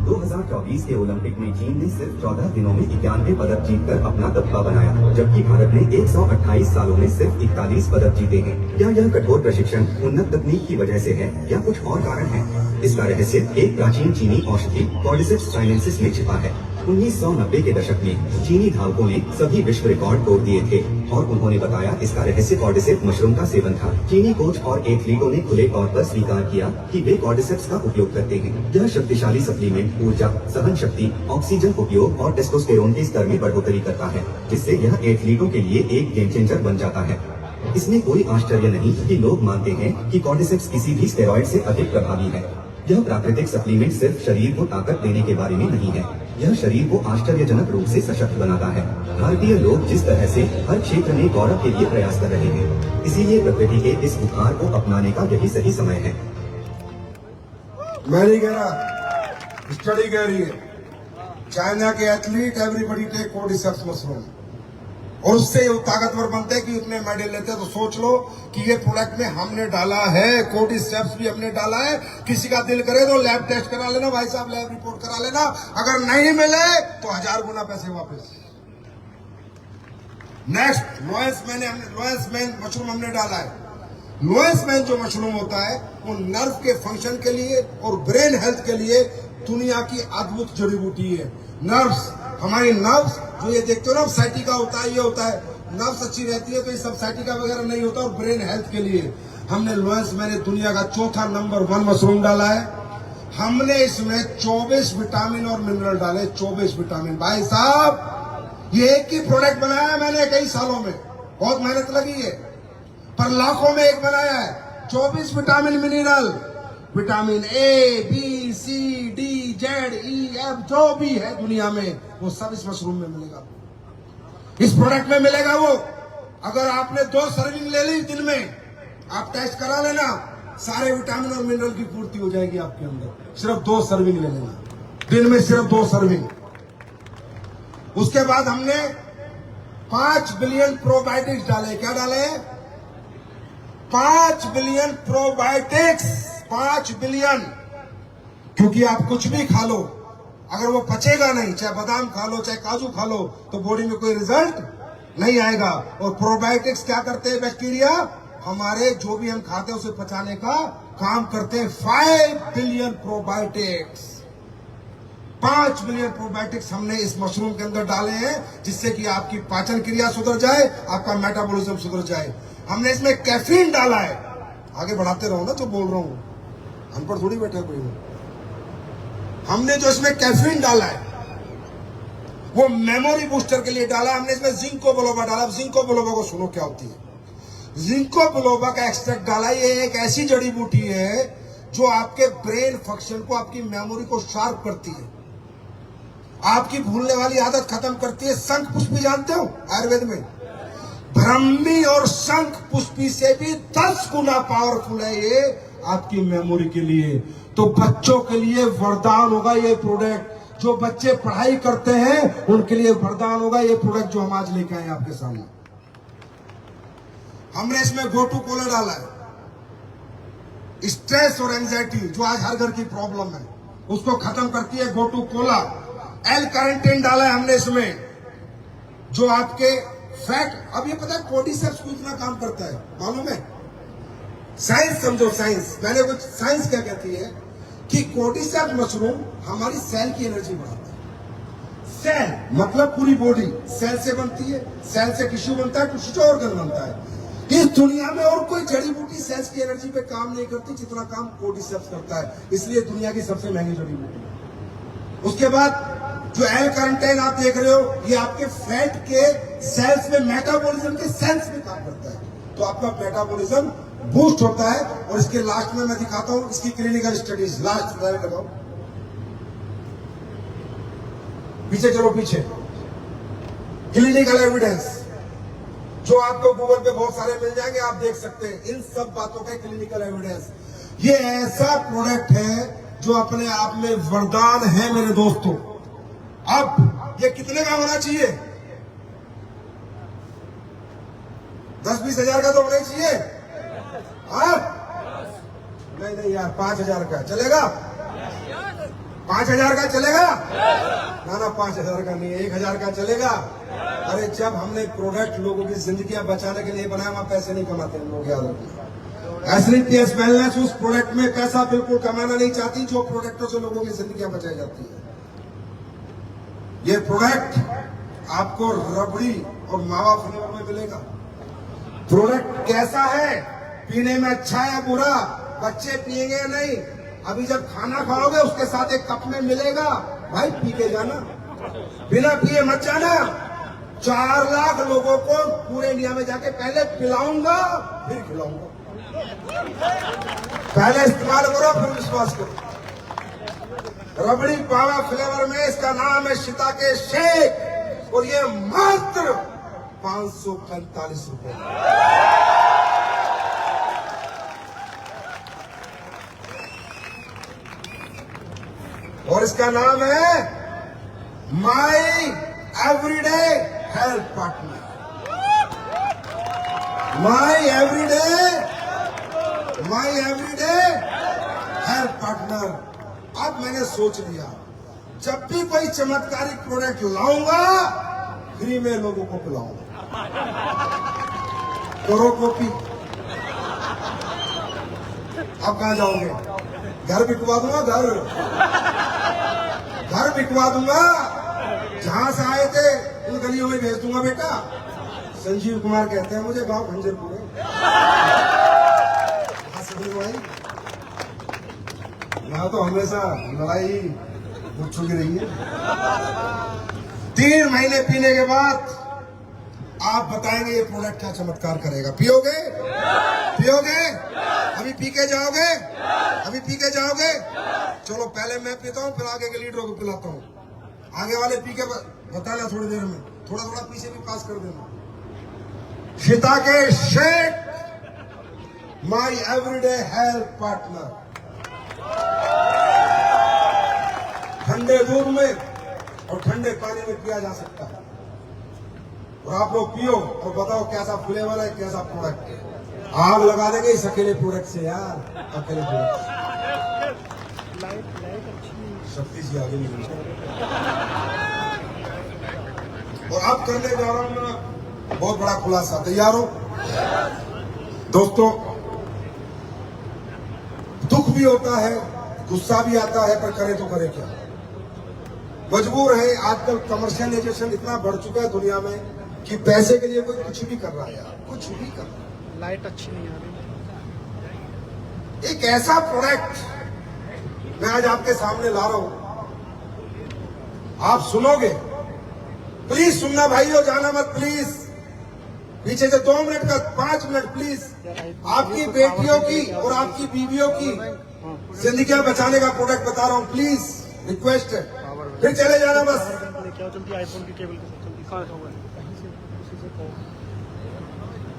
2024 के ओलंपिक में चीन ने सिर्फ 14 दिनों में 91 पदक जीतकर अपना दबदबा बनाया, जबकि भारत ने 128 सालों में सिर्फ 41 पदक जीते हैं। क्या यह कठोर प्रशिक्षण, उन्नत तकनीक की वजह से है या कुछ और कारण है? इसका रहस्य एक प्राचीन चीनी औषधि कॉर्डिसेप्स चाइनेंसिस में छिपा है। 1990 के दशक में चीनी धावकों ने सभी विश्व रिकॉर्ड तोड़ दिए थे, और उन्होंने बताया इसका रहस्य कॉर्डिसेप्स मशरूम का सेवन था। चीनी कोच और एथलीटों ने खुले तौर पर स्वीकार किया कि वे कॉर्डिसेप्स का उपयोग करते हैं। यह शक्तिशाली सप्लीमेंट ऊर्जा, सहन शक्ति, ऑक्सीजन उपयोग और टेस्टोस्टेरोन के स्तर में बढ़ोतरी करता है, जिससे यह एथलीटों के लिए एक गेम चेंजर बन जाता है। इसमें कोई आश्चर्य नहीं कि लोग मानते हैं कि कॉर्डिसेप्स किसी भी स्टेरॉइड से अधिक प्रभावी है। यह प्राकृतिक सप्लीमेंट सिर्फ शरीर को ताकत देने के बारे में नहीं है, यह शरीर को आश्चर्यजनक रूप से सशक्त बनाता है। भारतीय लोग जिस तरह से हर क्षेत्र में गौरव के लिए प्रयास कर रहे हैं, इसीलिए प्रकृति के इस उपहार को अपनाने का यही सही समय है। मैं नहीं कह रहा, स्टडी कह रही है। चाइना के एथलीट एवरीबॉडी टेक कोर्डिसेप्स मशरूम, और उससे वो ताकतवर बनते हैं कि उतने मेडल लेते हैं। तो सोच लो कि ये प्रोडक्ट में हमने डाला है, कोर्डिसेप्स भी हमने डाला है। किसी का दिल करे तो लैब टेस्ट करा लेना भाई साहब, लैब रिपोर्ट करा लेना। अगर नहीं मिले तो 1000 गुना पैसे वापस। नेक्स्ट लोएंस मैन मशरूम हमने डाला है। लोएंस मैन जो मशरूम होता है वो नर्व के फंक्शन के लिए और ब्रेन हेल्थ के लिए दुनिया की अद्भुत जड़ी बूटी है। नर्व्स, हमारी नर्व्स जो ये देखते हो ना, साइटिका होता है, ये होता है, नर्व्स अच्छी रहती है तो ये सब साइटिका वगैरह नहीं होता। और ब्रेन हेल्थ के लिए हमने लोएंस मैन दुनिया का चौथा नंबर 1 मशरूम डाला है। हमने इसमें 24 विटामिन और मिनरल डाले, 24 विटामिन। भाई साहब ये एक ही प्रोडक्ट बनाया है मैंने कई सालों में, बहुत मेहनत लगी है, पर लाखों में एक बनाया है। 24 vitamin mineral, vitamin A, B, C, D, Z, E, F, जो भी है दुनिया में वो सब इस मशरूम में मिलेगा, इस प्रोडक्ट में मिलेगा। वो अगर आपने 2 सर्विंग ले ली दिन में, आप टेस्ट करा लेना, सारे विटामिन और मिनरल की पूर्ति हो जाएगी आपके अंदर। सिर्फ 2 सर्विंग ले लेना दिन में, सिर्फ 2 सर्विंग। उसके बाद हमने 5 बिलियन प्रोबायोटिक्स डाले। क्या डाले? 5 बिलियन प्रोबायोटिक्स, 5 बिलियन। क्योंकि आप कुछ भी खा लो, अगर वो पचेगा नहीं, चाहे बादाम खा लो, चाहे काजू खा लो, तो बॉडी में कोई रिजल्ट नहीं आएगा। और प्रोबायोटिक्स क्या करते हैं? बैक्टीरिया हमारे जो भी हम खाते हैं उसे पचाने का काम करते हैं। 5 बिलियन प्रोबायोटिक्स, 5 बिलियन प्रोबायोटिक्स हमने इस मशरूम के अंदर डाले हैं, जिससे कि आपकी पाचन क्रिया सुधर जाए, आपका मेटाबॉलिज्म सुधर जाए। हमने इसमें कैफीन डाला है। आगे बढ़ाते रहो ना, जो बोल रहा हूं, अनपढ़ थोड़ी बैठा कोई नहीं। हमने जो इसमें कैफीन डाला है वो मेमोरी बूस्टर के लिए डाला। हमने इसमें जिंको बिलोबा डाला। जिंको बिलोबा को सुनो क्या होती है। जिंको बिलोबा का एक्सट्रैक्ट डाला। ये एक ऐसी जड़ी बूटी है जो आपके ब्रेन फंक्शन को, आपकी मेमोरी को शार्प करती है, आपकी भूलने वाली आदत खत्म करती है। शंख पुष्पी जानते हो आयुर्वेद में? ब्रह्मी और शंख पुष्पी से भी 10 गुना पावरफुल है ये आपकी मेमोरी के लिए। तो बच्चों के लिए वरदान होगा ये प्रोडक्ट। जो बच्चे पढ़ाई करते हैं उनके लिए वरदान होगा ये प्रोडक्ट जो हम आज लेके आए आपके सामने। हमने इसमें गोटू कोला डाला है। स्ट्रेस और एंजाइटी जो आज हर घर की प्रॉब्लम है उसको खत्म करती है गोटू कोला। एल कैरेंटीन डाला है हमने इसमें, जो आपके फैट, अब ये पता है कोर्डिसेप्स को इतना काम करता है मालूम है? साइंस समझो, साइंस। मैंने कुछ साइंस क्या कहती है कि कोर्डिसेप्स मशरूम हमारी सेल की एनर्जी बढ़ाता है। सेल मतलब पूरी बॉडी, सेल से बनती है, सेल से टिश्यू बनता है, टिश्यू से ऑर्गन बनता है। इस दुनिया में और कोई जड़ी बूटी सेल्स की एनर्जी पे काम नहीं करती जितना काम कोर्डिसेप्स करता है, इसलिए दुनिया की सबसे महंगी जड़ी बूटी है। उसके बाद जो एल कैरेंटीन आप देख रहे हो, ये आपके फैट के सेल्स में, मेटाबॉलिज्म के सेल्स में काम करता है। तो आपका मेटाबॉलिज्म बूस्ट होता है। और इसके लास्ट में मैं दिखाता हूं इसकी क्लिनिकल स्टडीज। लास्ट स्लाइड लगाओ, पीछे चलो, पीछे। क्लिनिकल एविडेंस जो आपको गूगल पे बहुत सारे मिल जाएंगे, आप देख सकते हैं इन सब बातों के क्लिनिकल एविडेंस। ये ऐसा प्रोडक्ट है जो अपने आप में वरदान है मेरे दोस्तों। अब ये कितने का होना चाहिए? 10-20 हजार का तो होना ही चाहिए। नहीं यार, 5,000 का चलेगा? 5,000 का चलेगा? ना 5,000 का नहीं, 1,000 का चलेगा। अरे जब हमने प्रोडक्ट लोगों की जिंदगियां बचाने के लिए बनाया, वहां पैसे नहीं कमाते हम लोग, याद रखिए। एसलीपीएस वेलनेस उस प्रोडक्ट में पैसा बिल्कुल कमाना नहीं चाहती जो प्रोडक्टों से लोगों की जिंदगियां बचाई जाती है। ये प्रोडक्ट आपको रबड़ी और मावा फ्लेवर में मिलेगा। प्रोडक्ट कैसा है? पीने में अच्छा है बुरा? बच्चे पिएंगे या नहीं? अभी जब खाना खाओगे उसके साथ एक कप में मिलेगा, भाई पी के जाना, बिना पिए मत जाना। 4 लाख लोगों को पूरे इंडिया में जाके पहले पिलाऊंगा फिर खिलाऊंगा। पहले इस्तेमाल करो फिर विश्वास करो। रबड़ी पावा फ्लेवर में, इसका नाम है शिताके शेक और ये मात्र 545 रुपए। और इसका नाम है माई एवरीडे हेल्थ पार्टनर। माई एवरीडे हेल्थ पार्टनर। अब मैंने सोच लिया, जब भी कोई चमत्कारिक प्रोडक्ट लाऊंगा फ्री में लोगों को पिलाऊंगा। करो कॉपी। अब कहां जाओगे? घर बिकवा दूंगा, घर बिकवा दूंगा। जहां से आए थे उन गलियों में भेज दूंगा बेटा। संजीव कुमार कहते हैं मुझे, गांव खंजरपुर भाई। यहाँ तो हमेशा लड़ाई छुगी रही है। 3 महीने पीने के बाद आप बताएंगे ये प्रोडक्ट क्या चमत्कार करेगा। पियोगे? अभी पी के जाओगे? चलो पहले मैं पीता हूँ, फिर आगे के लीडरों को पिलाता हूँ। आगे वाले पी के बताना थोड़ी देर में, थोड़ा पीछे भी पास कर देना। शिताके शेक, माई एवरीडे हेल्थ पार्टनर। ठंडे दूध में और ठंडे पानी में पिया जा सकता है। और आप लोग पियो और बताओ कैसा फ्लेवर है, कैसा प्रोडक्ट है। आग लगा देंगे इस अकेले प्रोडक्ट से यार, अकेले प्रोडक्ट से। शक्ति जी आगे नहीं। और अब करने जा रहा हूं मैं बहुत बड़ा खुलासा। तैयार हो दोस्तों? दुख भी होता है, गुस्सा भी आता है, पर करे तो करे क्या? मजबूर है। आजकल कमर्शियलाइजेशन इतना बढ़ चुका है दुनिया में कि पैसे के लिए कोई कुछ भी कर रहा है यार, कुछ भी कर रहा है। लाइट अच्छी नहीं आ रही। एक ऐसा प्रोडक्ट मैं आज आपके सामने ला रहा हूं, आप सुनोगे। प्लीज सुनना भाइयों, जाना मत प्लीज। पीछे से 2 मिनट का 5 मिनट प्लीज। आपकी बेटियों की और आपकी बीवियों की जिंदगियां बचाने का प्रोडक्ट बता रहा हूं, प्लीज रिक्वेस्ट है। फिर चले जाना बस। क्या चलती है आईफोन की केबल के साथ चलती है।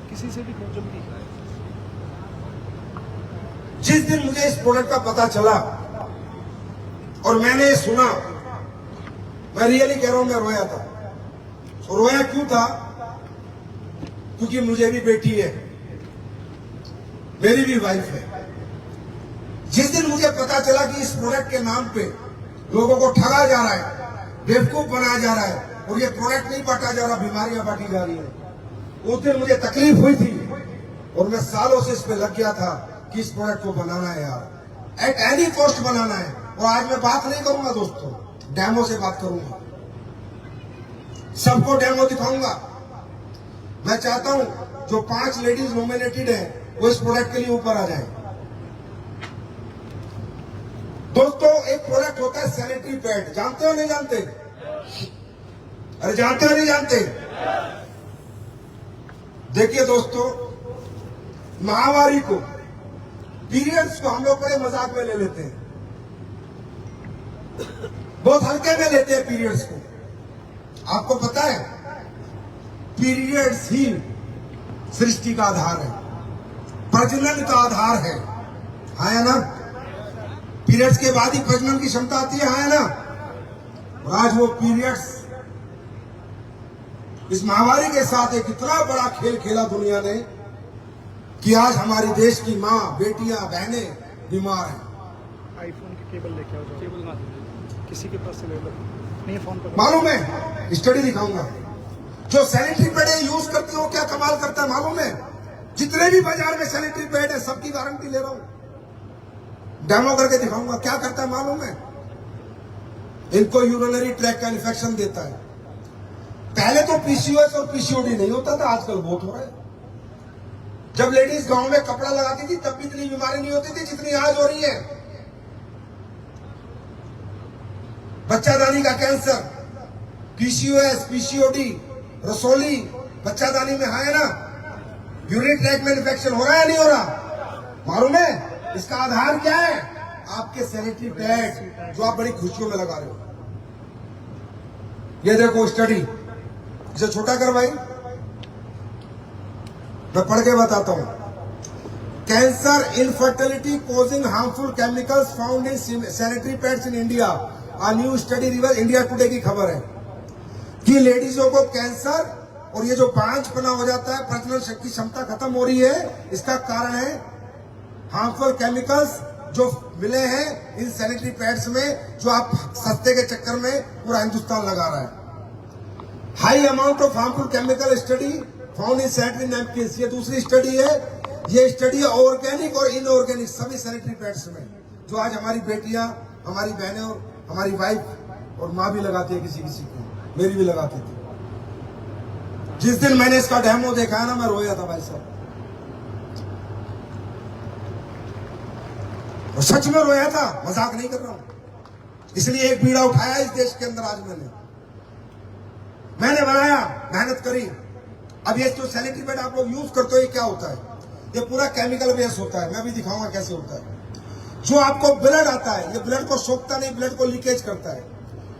किसी से भी जल्दी। जिस दिन मुझे इस प्रोडक्ट का पता चला और मैंने सुना, मैं रियली कह रहा हूं, मैं रोया था। और रोया क्यों था? क्योंकि मुझे भी बेटी है, मेरी भी वाइफ है। जिस दिन मुझे पता चला कि इस प्रोडक्ट के नाम पे लोगों को ठगा जा रहा है, बेवकूफ बनाया जा रहा है और ये प्रोडक्ट नहीं बांटा जा रहा, बीमारियां बांटी जा रही है, उस दिन मुझे तकलीफ हुई थी। और मैं सालों से इस पे लग गया था कि इस प्रोडक्ट को बनाना है यार, एट एनी कॉस्ट बनाना है। और आज मैं बात नहीं करूंगा दोस्तों, डेमो से बात करूंगा, सबको डेमो दिखाऊंगा। मैं चाहता हूं जो 5 लेडीज नॉमिनेटेड है वो इस प्रोडक्ट के लिए ऊपर आ जाए। दोस्तों एक प्रोडक्ट होता है सैनिटरी पैड, जानते हो नहीं जानते? अरे जानते हो नहीं जानते? देखिए दोस्तों, माहवारी को, पीरियड्स को हम लोग बड़े मजाक में ले लेते हैं, बहुत हल्के में लेते हैं पीरियड्स को। आपको पता है पीरियड्स ही सृष्टि का आधार है, प्रजनन का आधार है, हाँ या ना? पीरियड्स के बाद ही प्रजनन की क्षमता आती है, हाँ या ना? और आज वो पीरियड्स इस महामारी के साथ एक इतना बड़ा खेल खेला दुनिया ने कि आज हमारे देश की माँ, बेटियां, बहनें बीमार हैं। आईफोन की केबल लेके आओ, केबल किसी के पास से ले लो, नहीं फोन पर। मालूम है, स्टडी दिखाऊंगा, जो सैनिटरी पैड यूज करती हो क्या कमाल करता है मालूम है? जितने भी बाजार में सैनिटरी पैड है सबकी गारंटी ले रहा हूं, डेमो करके दिखाऊंगा क्या करता है मालूम है? इनको यूरिनरी ट्रैक का इन्फेक्शन देता है। पहले तो पीसीओएस और पीसीओडी नहीं होता था, आजकल बहुत हो रहा है। जब लेडीज गांव में कपड़ा लगाती थी तब भी इतनी बीमारी नहीं होती थी जितनी आज हो रही है। बच्चादानी का कैंसर, पीसीओएस, पीसीओडी, रसोली, बच्चादानी में है ना, यूरिनरी ट्रैक में इन्फेक्शन हो रहा है नहीं हो रहा? मालूम है इसका आधार क्या है? आपके सैनिटरी पैड जो आप बड़ी खुशियों में लगा रहे हो। ये देखो स्टडी, इसे छोटा कर भाई, मैं पढ़ के बताता हूं। Cancer, infertility causing harmful chemicals found in sanitary pads in India. A new study reveals India Today की खबर है कि लेडीजों को कैंसर और ये जो बांझपना हो जाता है, प्रजनन शक्ति क्षमता खत्म हो रही है, इसका कारण है हार्मफुल केमिकल्स जो मिले हैं इन सैनिटरी पैड्स में, जो आप सस्ते के चक्कर में पूरा हिंदुस्तान लगा रहा है। High amount of harmful chemical study found in sanitary napkins, ये दूसरी स्टडी है। ये स्टडी है ऑर्गेनिक और इनऑर्गेनिक सभी सैनिटरी पैड्स में, जो आज हमारी बेटियां, हमारी बहनें और हमारी वाइफ और माँ भी लगाती है, किसी किसी को, मेरी भी लगाती थी। जिस दिन मैंने इसका डेमो देखा है ना, मैं रोया था भाई साहब, और सच में रोया था, मजाक नहीं कर रहा हूं। इसलिए एक बीड़ा उठाया इस देश के अंदर आज मैंने बनाया, मेहनत करी। अब ये जो सैनिटरी पैड आप लोग यूज करते हो, ये क्या होता है? ये पूरा केमिकल बेस होता है, मैं भी दिखाऊंगा कैसे होता है। जो आपको ब्लड आता है, ये ब्लड को सोखता नहीं, ब्लड को लीकेज करता है।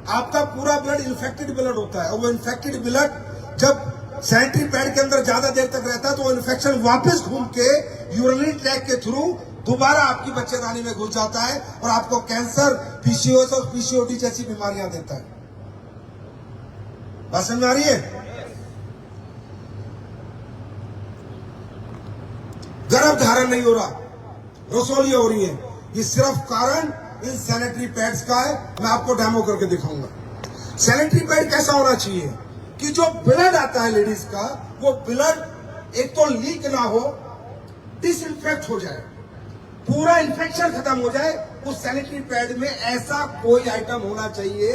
आपका पूरा ब्लड इन्फेक्टेड ब्लड होता है, और वो इन्फेक्टेड ब्लड जब सैनिटरी पैड के अंदर ज्यादा देर तक रहता है तो वो इन्फेक्शन वापस घूम के यूरिनरी ट्रैक के थ्रू दोबारा आपकी बच्चेदानी में घुस जाता है और आपको कैंसर, पीसीओएस और पीसीओडी जैसी बीमारियां देता है। बात समझ में आ रही है? गर्भ धारण नहीं हो रहा, रसोली हो रही है, ये सिर्फ कारण इन सैनिटरी पैड्स का है। मैं आपको डेमो करके दिखाऊंगा। सैनिटरी पैड कैसा होना चाहिए कि जो ब्लड आता है लेडीज का, वो ब्लड एक तो लीक ना हो, डिसइंफेक्ट हो जाए, पूरा इन्फेक्शन खत्म हो जाए। उस सैनिटरी पैड में ऐसा कोई आइटम होना चाहिए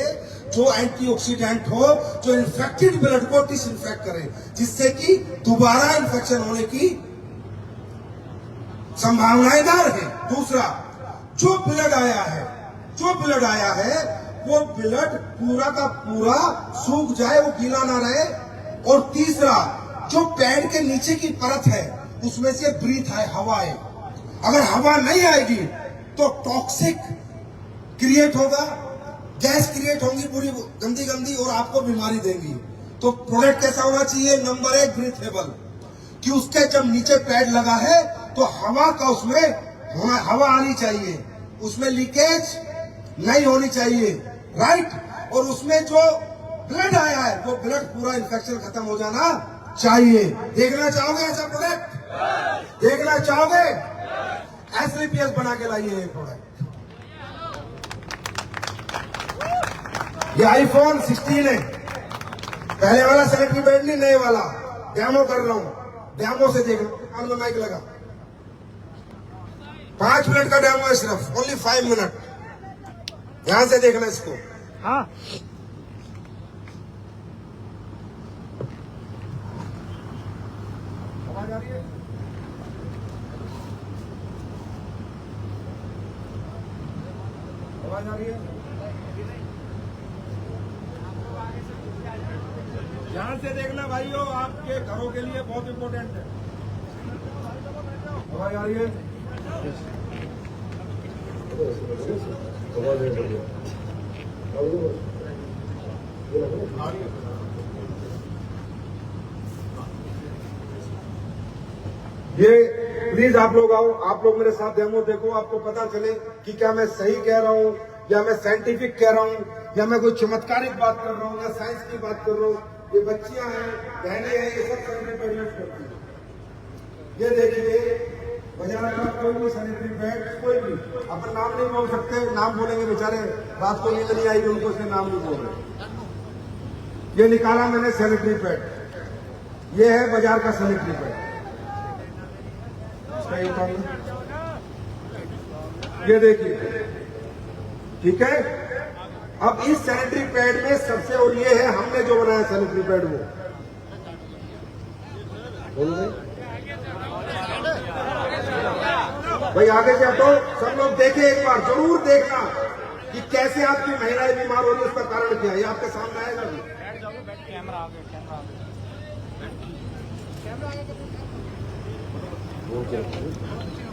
जो एंटीऑक्सीडेंट हो, जो इन्फेक्टेड ब्लड को डिसइंफेक्ट करे, जिससे कि दोबारा इन्फेक्शन होने की संभावनाएं ना रहे। दूसरा, जो ब्लड आया है वो ब्लड पूरा का पूरा सूख जाए, वो गीला ना रहे। और तीसरा, जो पैड के नीचे की परत है उसमें से ब्रीथ आए, हवा आए। अगर हवा नहीं आएगी तो टॉक्सिक क्रिएट होगा, गैस क्रिएट होंगी पूरी गंदी गंदी, और आपको बीमारी देंगी। तो प्रोडक्ट कैसा होना चाहिए? नंबर 1 ब्रीथेबल, कि उसके जब नीचे पैड लगा है तो हवा का उसमें हवा आनी चाहिए, उसमें लीकेज नहीं होनी चाहिए, राइट। और उसमें जो ब्लड आया है वो ब्लड पूरा इन्फेक्शन खत्म हो जाना चाहिए। देखना चाहोगे ऐसा प्रोडक्ट? देखना चाहोगे? एसलीपीएस बना के लाइए ये प्रोडक्ट। ये आईफोन 16 है, पहले वाला सैनिटरी पैड नहीं, नए वाला डेमो कर रहा हूं। डेमो से देखना, कान में माइक लगा, 5 मिनट का डेमो है सिर्फ, ओनली 5 मिनट। ध्यान से देखना इसको। हाँ, आवाज आ रही है? आवाज आ रही है? ध्यान से देखना भाइयों, आपके घरों के लिए बहुत इंपॉर्टेंट है। आवाज आ रही है? आवाज है बढ़िया। ये प्लीज आप लोग आओ, आप लोग मेरे साथ डेमो देखो, आपको पता चले कि क्या मैं सही कह रहा हूँ या मैं साइंटिफिक कह रहा हूँ या मैं कोई चमत्कारिक बात कर रहा हूँ या साइंस की बात कर रहा हूँ। ये बच्चियां हैं, बहनें हैं, ये सब सैनिटरी पैड यूज करती हैं। ये देखिए बाजार का कोई भी सैनिटरी पैड, कोई भी, अपन नाम नहीं बोल सकते, नाम बोलेंगे बेचारे रात को नींद नहीं आएगी उनको, इसलिए नाम नहीं बोल रहे। ये निकाला मैंने सैनिटरी पैड, ये है बाजार का सैनिटरी पैड, इसका ये काम है। ये देखिए, ठीक है। अब इस सैनिटरी पैड में सबसे, और ये है हमने जो बनाया सैनिटरी पैड, वो बोल रहे भाई आगे क्या, तो सब लोग देखें, एक बार जरूर देखना कि कैसे आपकी महिलाएं बीमार हो रही है, उसका कारण क्या है, ये आपके सामने आएगा भी।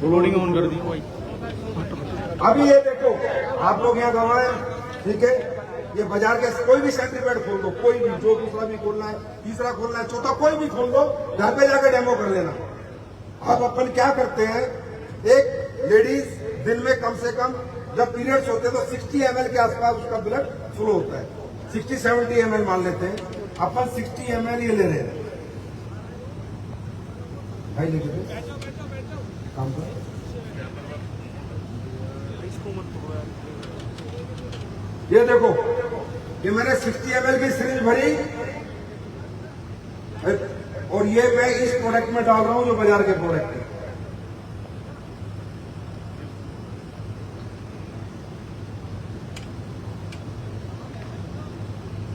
लोडिंग ऑन कर दी भाई। अभी ये देखो, आप लोग यहाँ गवाए, ठीक है। ये बाजार के कोई भी सैनिटरी पैड खोल दो, कोई भी, जो दूसरा भी खोलना है, तीसरा खोलना है, चौथा कोई भी खोल दो, घर पे जाकर डेमो कर लेना। अब अपन क्या करते हैं, एक लेडीज दिन में कम से कम जब पीरियड्स होते हैं तो 60 ml के आसपास उसका ब्लड फ्लो होता है, 60-70 ml मान लेते हैं, अपन 60 ml ये ले रहे हैं भाई, लेके काम कर। ये देखो, ये मैंने 60 ml की सिरिंज भरी और ये मैं इस प्रोडक्ट में डाल रहा हूं जो बाजार के प्रोडक्ट है।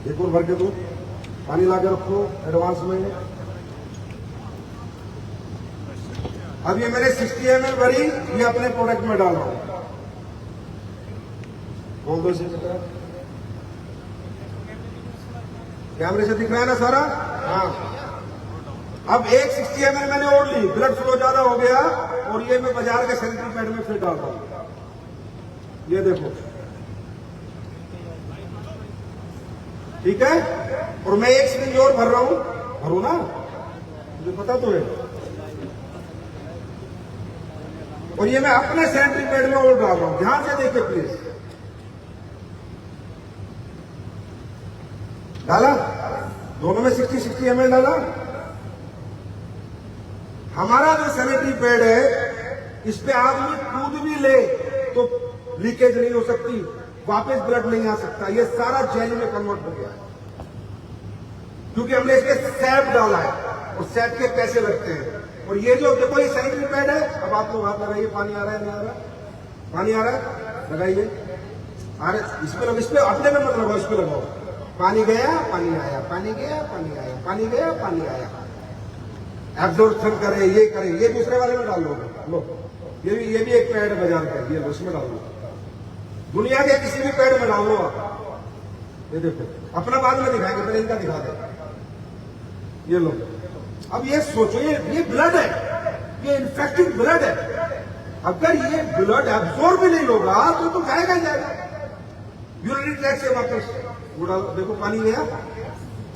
एक और भर के दो, पानी ला के रखो एडवांस में। अब ये मैंने 60 ml भरी, ये अपने प्रोडक्ट में डाल रहा हूं। बोल दो इसे बेटा, कैमरे से दिख रहा है ना सारा? हाँ। अब एक 60 ml मैंने ओढ़ ली, ब्लड फ्लो ज्यादा हो गया, और ये मैं बाजार के सैनिटरी पैड में फिर डाल रहा हूं। ये देखो, ठीक है। और मैं एक सिरिंज और भर रहा हूं, भरो ना, मुझे पता तो है। और ये मैं अपने सैनिटरी पैड में और डाल रहा हूं, ध्यान से देखिए प्लीज। डाला, दोनों में 60 ml डाला। हमारा जो सैनिटरी पैड है, इस पे आदमी कूद भी ले तो लीकेज नहीं हो सकती, वापस ब्लड नहीं आ सकता, ये सारा जेल में कन्वर्ट हो गया है, क्योंकि हमने इसके सैप डाला है, और सैप के पैसे लगते हैं। और ये जो देखो, ये सैनिटरी पैड है। अब आप लोग हाथ लगाइए, पानी आ रहा है नहीं आ रहा? पानी आ रहा है, लगाइए। अरे इस पे अपने में मत लगाओ, इस पे लगाओ। पानी गया, पानी आया, पानी गया, पानी आया, पानी गया, पानी आया, एब्जॉर्प्शन करे, ये करे। ये दूसरे वाले में डाल लो, लो, ये भी एक पैड बाजार का, ये लो, इसमें डाल लो। दुनिया के किसी भी पैड में डाल लो आप। ये देखो, अपना बाद में दिखाएंगे, पहले इनका दिखा दे। ये लो। अब ये सोचो, ये ब्लड है, ये इन्फेक्टेड ब्लड है। अगर ये ब्लड एब्जॉर्ब भी नहीं होगा तो जाएगा ही जाएगा यूरिनरी ट्रैक्ट से वापस। वो डालो, देखो पानी गया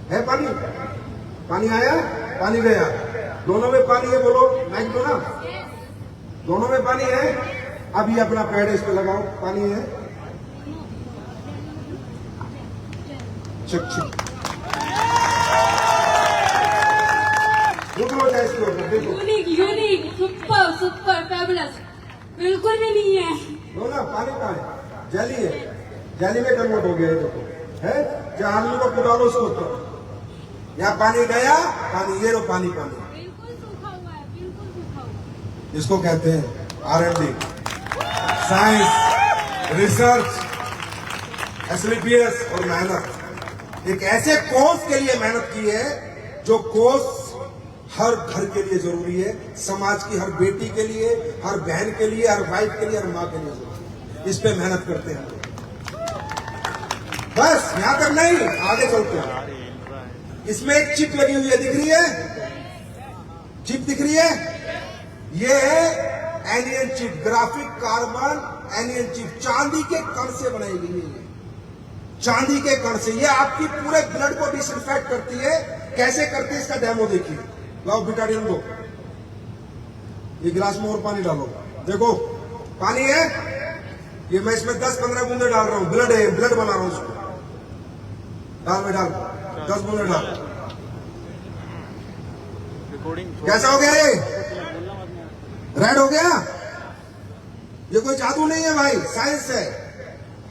है, पानी, पानी आया, पानी गया, दोनों में पानी है। बोलो नाइक दो ना, दोनों में पानी है। अब ये अपना पैड है, इस पे लगाओ, पानी है। चेक रुक लो, जाए इसके ऊपर देखो। यूनिक, सुपर फैबुलस, बिल्कुल भी नहीं है। लो ना, पानी कहाँ है? जैली है, जैली में कन्वर्ट हो गया है, देखो है। जहाँ आलू को पुरा लो उसको ऊपर, यहाँ पानी गया, पानी, ये लो पानी, पानी बिल्कुल सूखा हुआ है, बिल्कुल सूखा हुआ। इसको कहते हैं R&D, साइंस, रिसर्च, SLPS और मेहनत। एक ऐसे कोर्स के लिए मेहनत की है जो कोर्स हर घर के लिए जरूरी है, समाज की हर बेटी के लिए, हर बहन के लिए, हर वाइफ के लिए, हर माँ के लिए जरूरी है। इस पे मेहनत करते हैं बस, यहां तक नहीं, आगे चलते हैं। इसमें एक चिप लगी हुई है, दिख रही है? चिप दिख रही है? ये है anion chip, graphic carbon anion chip, चांदी के कण से बनाई गई है। चांदी के कण से ये आपकी पूरे ब्लड को डिसइंफेक्ट करती है। कैसे करती है इसका डेमो देखिए। लाओ बिटाडिन दो, ये गिलास में और पानी डालो। देखो पानी है, ये मैं इसमें 10-15 बूंदे डाल रहा हूं। ब्लड है, ब्लड बना रहा हूं इसको। डाल में डाल 10 बूंदे डाल। कैसा हो गया ये? रेड हो गया। ये कोई जादू नहीं है भाई, साइंस है।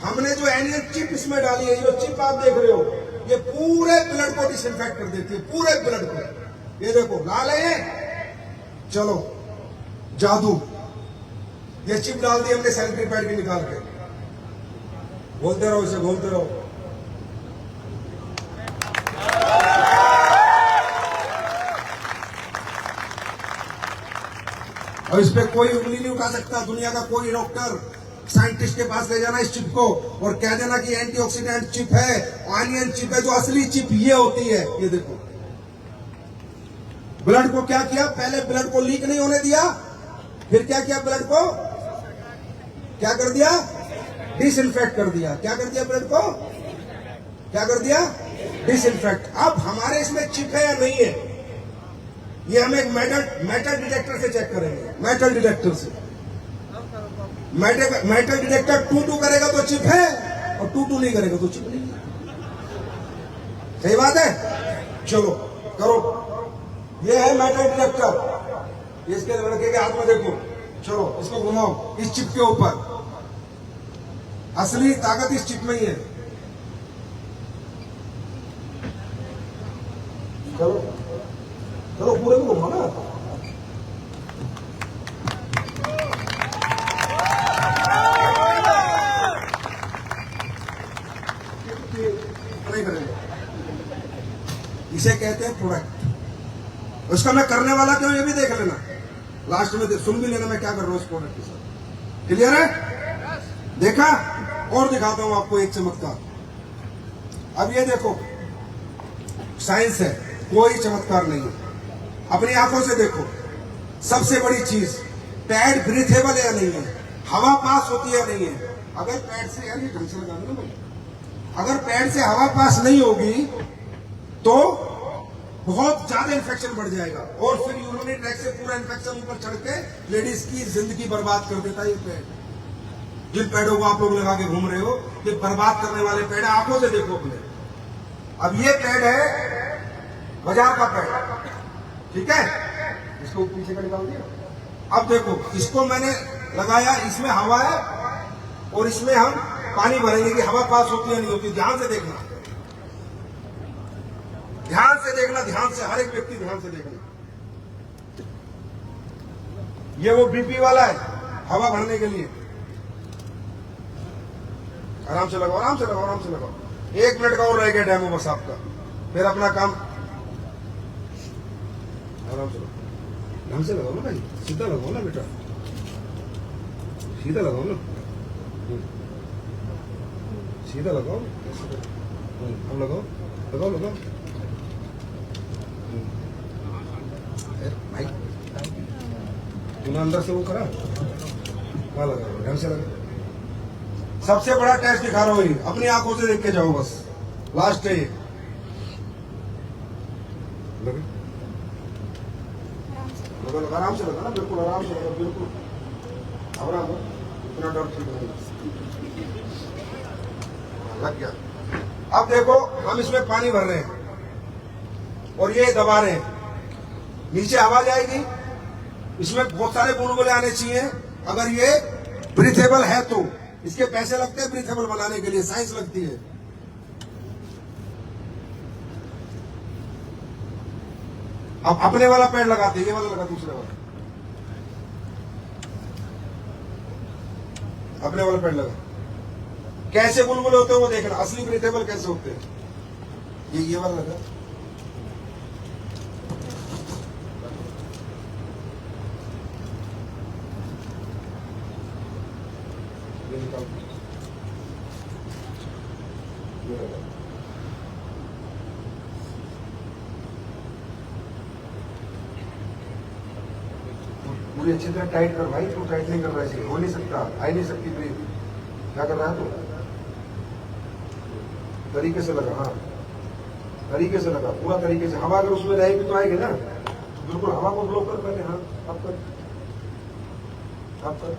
हमने जो एनियन चिप इसमें डाली है, जो चिप आप देख रहे हो, ये पूरे ब्लड को डिसइंफेक्ट कर देती है, पूरे ब्लड को। ये देखो लाल है, चलो जादू। ये चिप डाल दी हमने सैनिटरी पैड की निकाल के। बोलते रहो इसे, बोलते रहो। और इस पे कोई उंगली नहीं उठा सकता। दुनिया का कोई डॉक्टर साइंटिस्ट के पास ले जाना इस चिप को और कह देना कि एंटीऑक्सीडेंट चिप है, ऑनियन चिप है। जो असली चिप ये होती है। ये देखो ब्लड को क्या किया, पहले ब्लड को लीक नहीं होने दिया, फिर क्या किया, ब्लड को क्या कर दिया, डिसइंफेक्ट कर दिया। क्या कर दिया, ब्लड को क्या कर दिया, डिसइंफेक्ट। अब हमारे इसमें चिप है या नहीं है, ये हम एक मेटल डिटेक्टर से चेक करेंगे। मेटल डिटेक्टर से, मेटल डिटेक्टर 2-2 करेगा तो चिप है, और 2-2 नहीं करेगा तो चिप नहीं है। सही बात है। चलो करो। ये है मेटल डिटेक्टर। इसके लड़के के हाथ में देखो। चलो इसको घुमाओ इस चिप के ऊपर। असली ताकत इस चिप में ही है। चलो चलो पूरे को घुमाओ ना। नहीं करेंगे। इसे कहते हैं प्रोडक्ट। उसका मैं करने वाला क्यों, ये भी देख लेना। लास्ट में सुन भी लेना मैं क्या कर रहा हूं इस प्रोडक्ट के साथ। क्लियर है? देखा? और दिखाता हूं आपको एक चमत्कार। अब ये देखो, साइंस है, कोई चमत्कार नहीं है। अपनी आंखों से देखो। सबसे बड़ी चीज, पैड ब्रीथेबल है या नहीं है, हवा पास होती है या नहीं है। अगर पैड से, यार ये ढंग से लगा दो ना, अगर पैड से हवा पास नहीं होगी तो बहुत ज्यादा इन्फेक्शन बढ़ जाएगा, और फिर यूरिनरी ट्रैक से पूरा इन्फेक्शन ऊपर चढ़ के लेडीज की जिंदगी बर्बाद कर देता है ये पैड। जिन पैडों को आप लोग लगा के घूम रहे हो, ये बर्बाद करने वाले पैड, आंखों से देखो अपने। अब ये पैड है बाजार का पैड, ठीक है, इसको पीछे का निकाल दिया। अब देखो, इसको मैंने लगाया, इसमें हवा है और इसमें हम पानी भरेंगे कि हवा पास होती है नहीं होती। ध्यान से देखना, ध्यान से देखना, ध्यान से, हर एक व्यक्ति ध्यान से देखना। ये वो बीपी वाला है, हवा भरने के लिए। आराम से लगाओ, आराम से लगाओ, आराम से लगाओ। 1 मिनट का और रह गया डेमो बस आपका, फिर अपना काम। आराम से लगाओ, ढंग से लगाओ ना भाई, सीधा लगाओ ना बेटा, सीधा लगाओ ना, सीधा लगाओ। अब लगाओ, लगाओ, लगाओ भाई। तूने अंदर से वो करा, कहाँ लगा, ढंग से लगा। सबसे बड़ा टेस्ट दिखा रहा हूं, ये अपनी आंखों से देख के जाओ बस। लास्ट है ये, लगा लगा, आराम से लगा ना, बिल्कुल आराम से लगा, बिल्कुल आराम से, इतना डर ठीक नहीं लग गया। अब देखो, हम इसमें पानी भर रहे हैं और ये दबा रहे हैं, नीचे हवा जाएगी, इसमें बहुत सारे बुलबुले आने चाहिए। अगर ये ब्रीथेबल है तो इसके पैसे लगते हैं, ब्रीथेबल बनाने के लिए साइंस लगती है। अब अपने वाला पैड लगाते हैं, ये वाला लगा, दूसरे वाला, अपने वाला पैड लगा। कैसे बुलबुले होते हैं वो देखना, असली ब्रीथेबल कैसे होते हैं। ये वाला लगा, ये निकाल, ये लगा। पूरी थोड़ी अच्छी तरह टाइट कर भाई, तू टाइट नहीं कर रहा है, हो नहीं सकता, आ ही नहीं सकती ब्रीथ। क्या कर रहा है तू? तरीके से लगा, हाँ तरीके से लगा, पूरा तरीके से। हवा अगर उसमें रहेगी तो आएगी ना, तो बिल्कुल हवा को ब्लॉक कर पहले। हाँ अब कर, अब कर,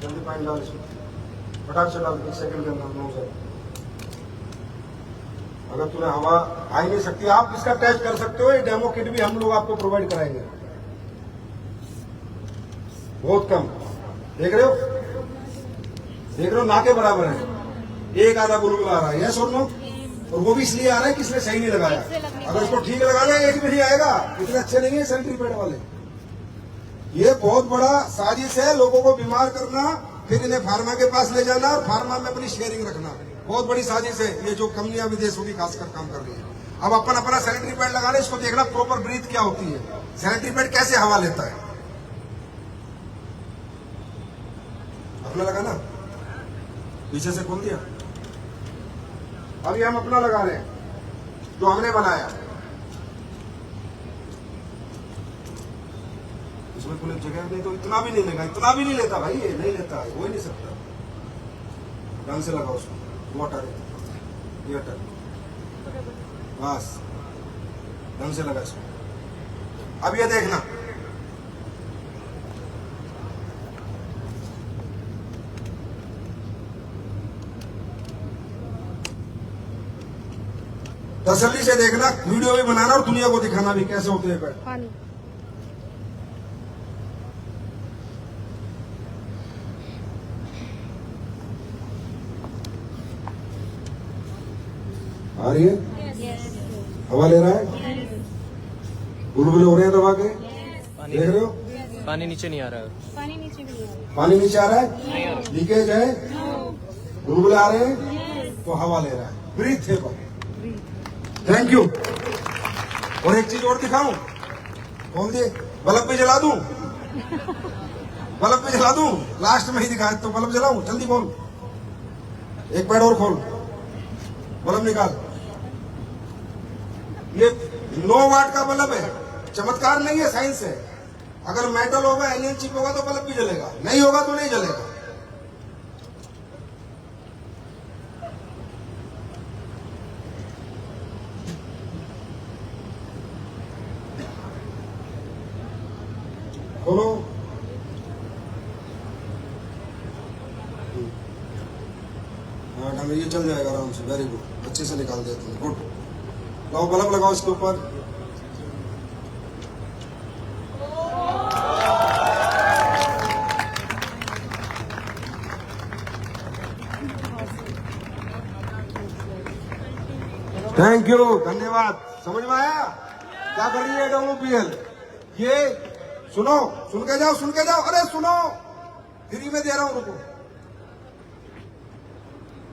जल्दी पानी डाल इसमें, फटाक से डाल, 1 सेकंड के अंदर 9 सेकंड। अगर तुम्हें हवा आ ही नहीं सकती, आप इसका टेस्ट कर सकते हो, ये डेमो किट भी हम लोग आपको प्रोवाइड कराएंगे, बहुत कम। देख रहे हो, देख रहे हो, ना के बराबर है, एक आधा बुलबुला आ रहा है, यस और नो? और वो भी इसलिए आ रहा है कि इसने सही नहीं लगाया। अगर इसको ठीक लगा ले, एक भी नहीं आएगा। इतने अच्छे नहीं है सैनिटरी पैड वाले। ये बहुत बड़ा साजिश है, लोगों को बीमार करना, फिर इन्हें फार्मा के पास ले जाना और फार्मा में अपनी शेयरिंग रखना। बहुत बड़ी साजिश है ये, जो कंपनियां विदेशों की खासकर काम कर रही है। अब अपन अपना सैनिटरी पैड लगा रहे, इसको देखना प्रॉपर ब्रीथ क्या होती है, सैनिटरी पैड कैसे हवा लेता है। अपना लगा ना, पीछे से खोल दिया। अभी हम अपना लगा रहे हैं जो हमने बनाया। इसमें कोई जगह नहीं तो इतना भी नहीं लेगा, इतना भी नहीं लेता भाई, ये नहीं लेता, हो ही नहीं सकता। ढंग से लगा उसको, वो हटा दे, ये हटा, बस ढंग से लगा इसको। अब ये देखना, तसल्ली से देखना, वीडियो भी बनाना और दुनिया को दिखाना भी कैसे होते हैं पैड। आ रही है, हवा ले रहा है, बुलबुले हो रहे हैं दबा के, देख रहे हो? पानी नीचे नहीं आ रहा है। पानी नीचे आ रहा है, लीकेज है, बुलबुले आ रहे हैं, तो हवा ले रहा है, ब्रीथ है। Thank you. और एक चीज और दिखाऊं, खोल दे, बल्ब पे जला दूं, बल्ब पे जला दूं, लास्ट में ही दिखाया तो बल्ब जलाऊं, जल्दी खोल, एक पैड और खोल, बल्ब निकाल। ये 9 वाट का बल्ब है, चमत्कार नहीं है, साइंस है। अगर मेटल होगा, एलियन चिप होगा तो बल्ब भी जलेगा, नहीं होगा तो नहीं जलेगा। खोलो, हाँ ढंग, ये चल जाएगा आराम से, वेरी गुड, अच्छे से निकाल दिया तुमने, गुड। लाओ बल्ब लगाओ इसके ऊपर। थैंक यू, धन्यवाद। समझ में आया क्या कर रही है WPL? ये सुनो, सुन के जाओ, सुन के जाओ, अरे सुनो, फ्री में दे रहा हूं, रुको।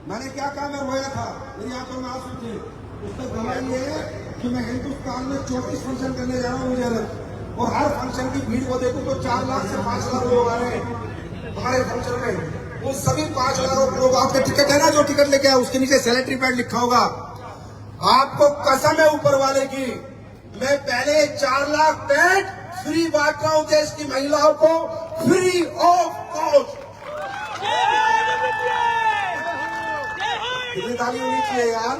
मैंने क्या कहा, मैं रोया था, मेरी आंखों में आंसू थे। उसने गवाही है कि मैं हिंदुस्तान में 34 फंक्शन करने जा रहा हूँ मुझे, और हर फंक्शन की भीड़ को देखूं तो 4 लाख से 5 लाख लोग आ रहे हैं हमारे फंक्शन में। वो सभी 5 लाख लोग, आपके टिकट है ना, जो टिकट लेके आए उसके नीचे सैनिटरी पैड लिखा होगा। आपको कसम है ऊपर वाले की, मैं पहले 4 लाख पैड फ्री बांट रहा हूं देश की महिलाओं को, फ्री ऑफ कॉस्ट। कितनी ताली होनी चाहिए यार।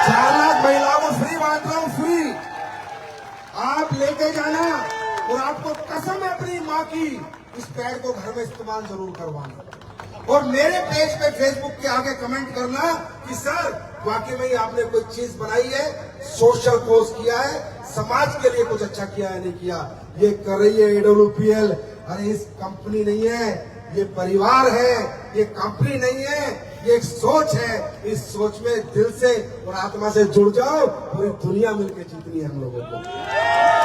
4 लाख महिलाओं को फ्री बांट रहा हूं, फ्री। आप लेके जाना, और आपको कसम है अपनी माँ की, इस पैड को घर में इस्तेमाल जरूर करवाना। और मेरे पेज पे फेसबुक के आगे कमेंट करना कि सर वाकई में आपने कोई चीज बनाई है, सोशल कोर्स किया है, समाज के लिए कुछ अच्छा किया है, नहीं किया। ये कर रही है AWPL। अरे इस कंपनी नहीं है, ये परिवार है, ये कंपनी नहीं है, ये एक सोच है। इस सोच में दिल से और आत्मा से जुड़ जाओ, पूरी दुनिया मिलकर जीतनी है हम लोगों को।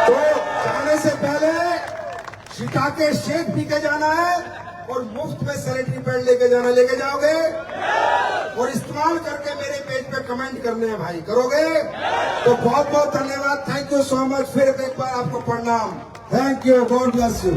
तो जाने से पहले शिकाके शेक पी के जाना है, और मुफ्त में सैनिटरी पैड लेके जाना, लेके जाओगे, और इस्तेमाल करके मेरे पेज पे कमेंट करने हैं भाई, करोगे? तो बहुत बहुत धन्यवाद, थैंक यू सो मच। फिर एक बार आपको प्रणाम, thank you, God bless you.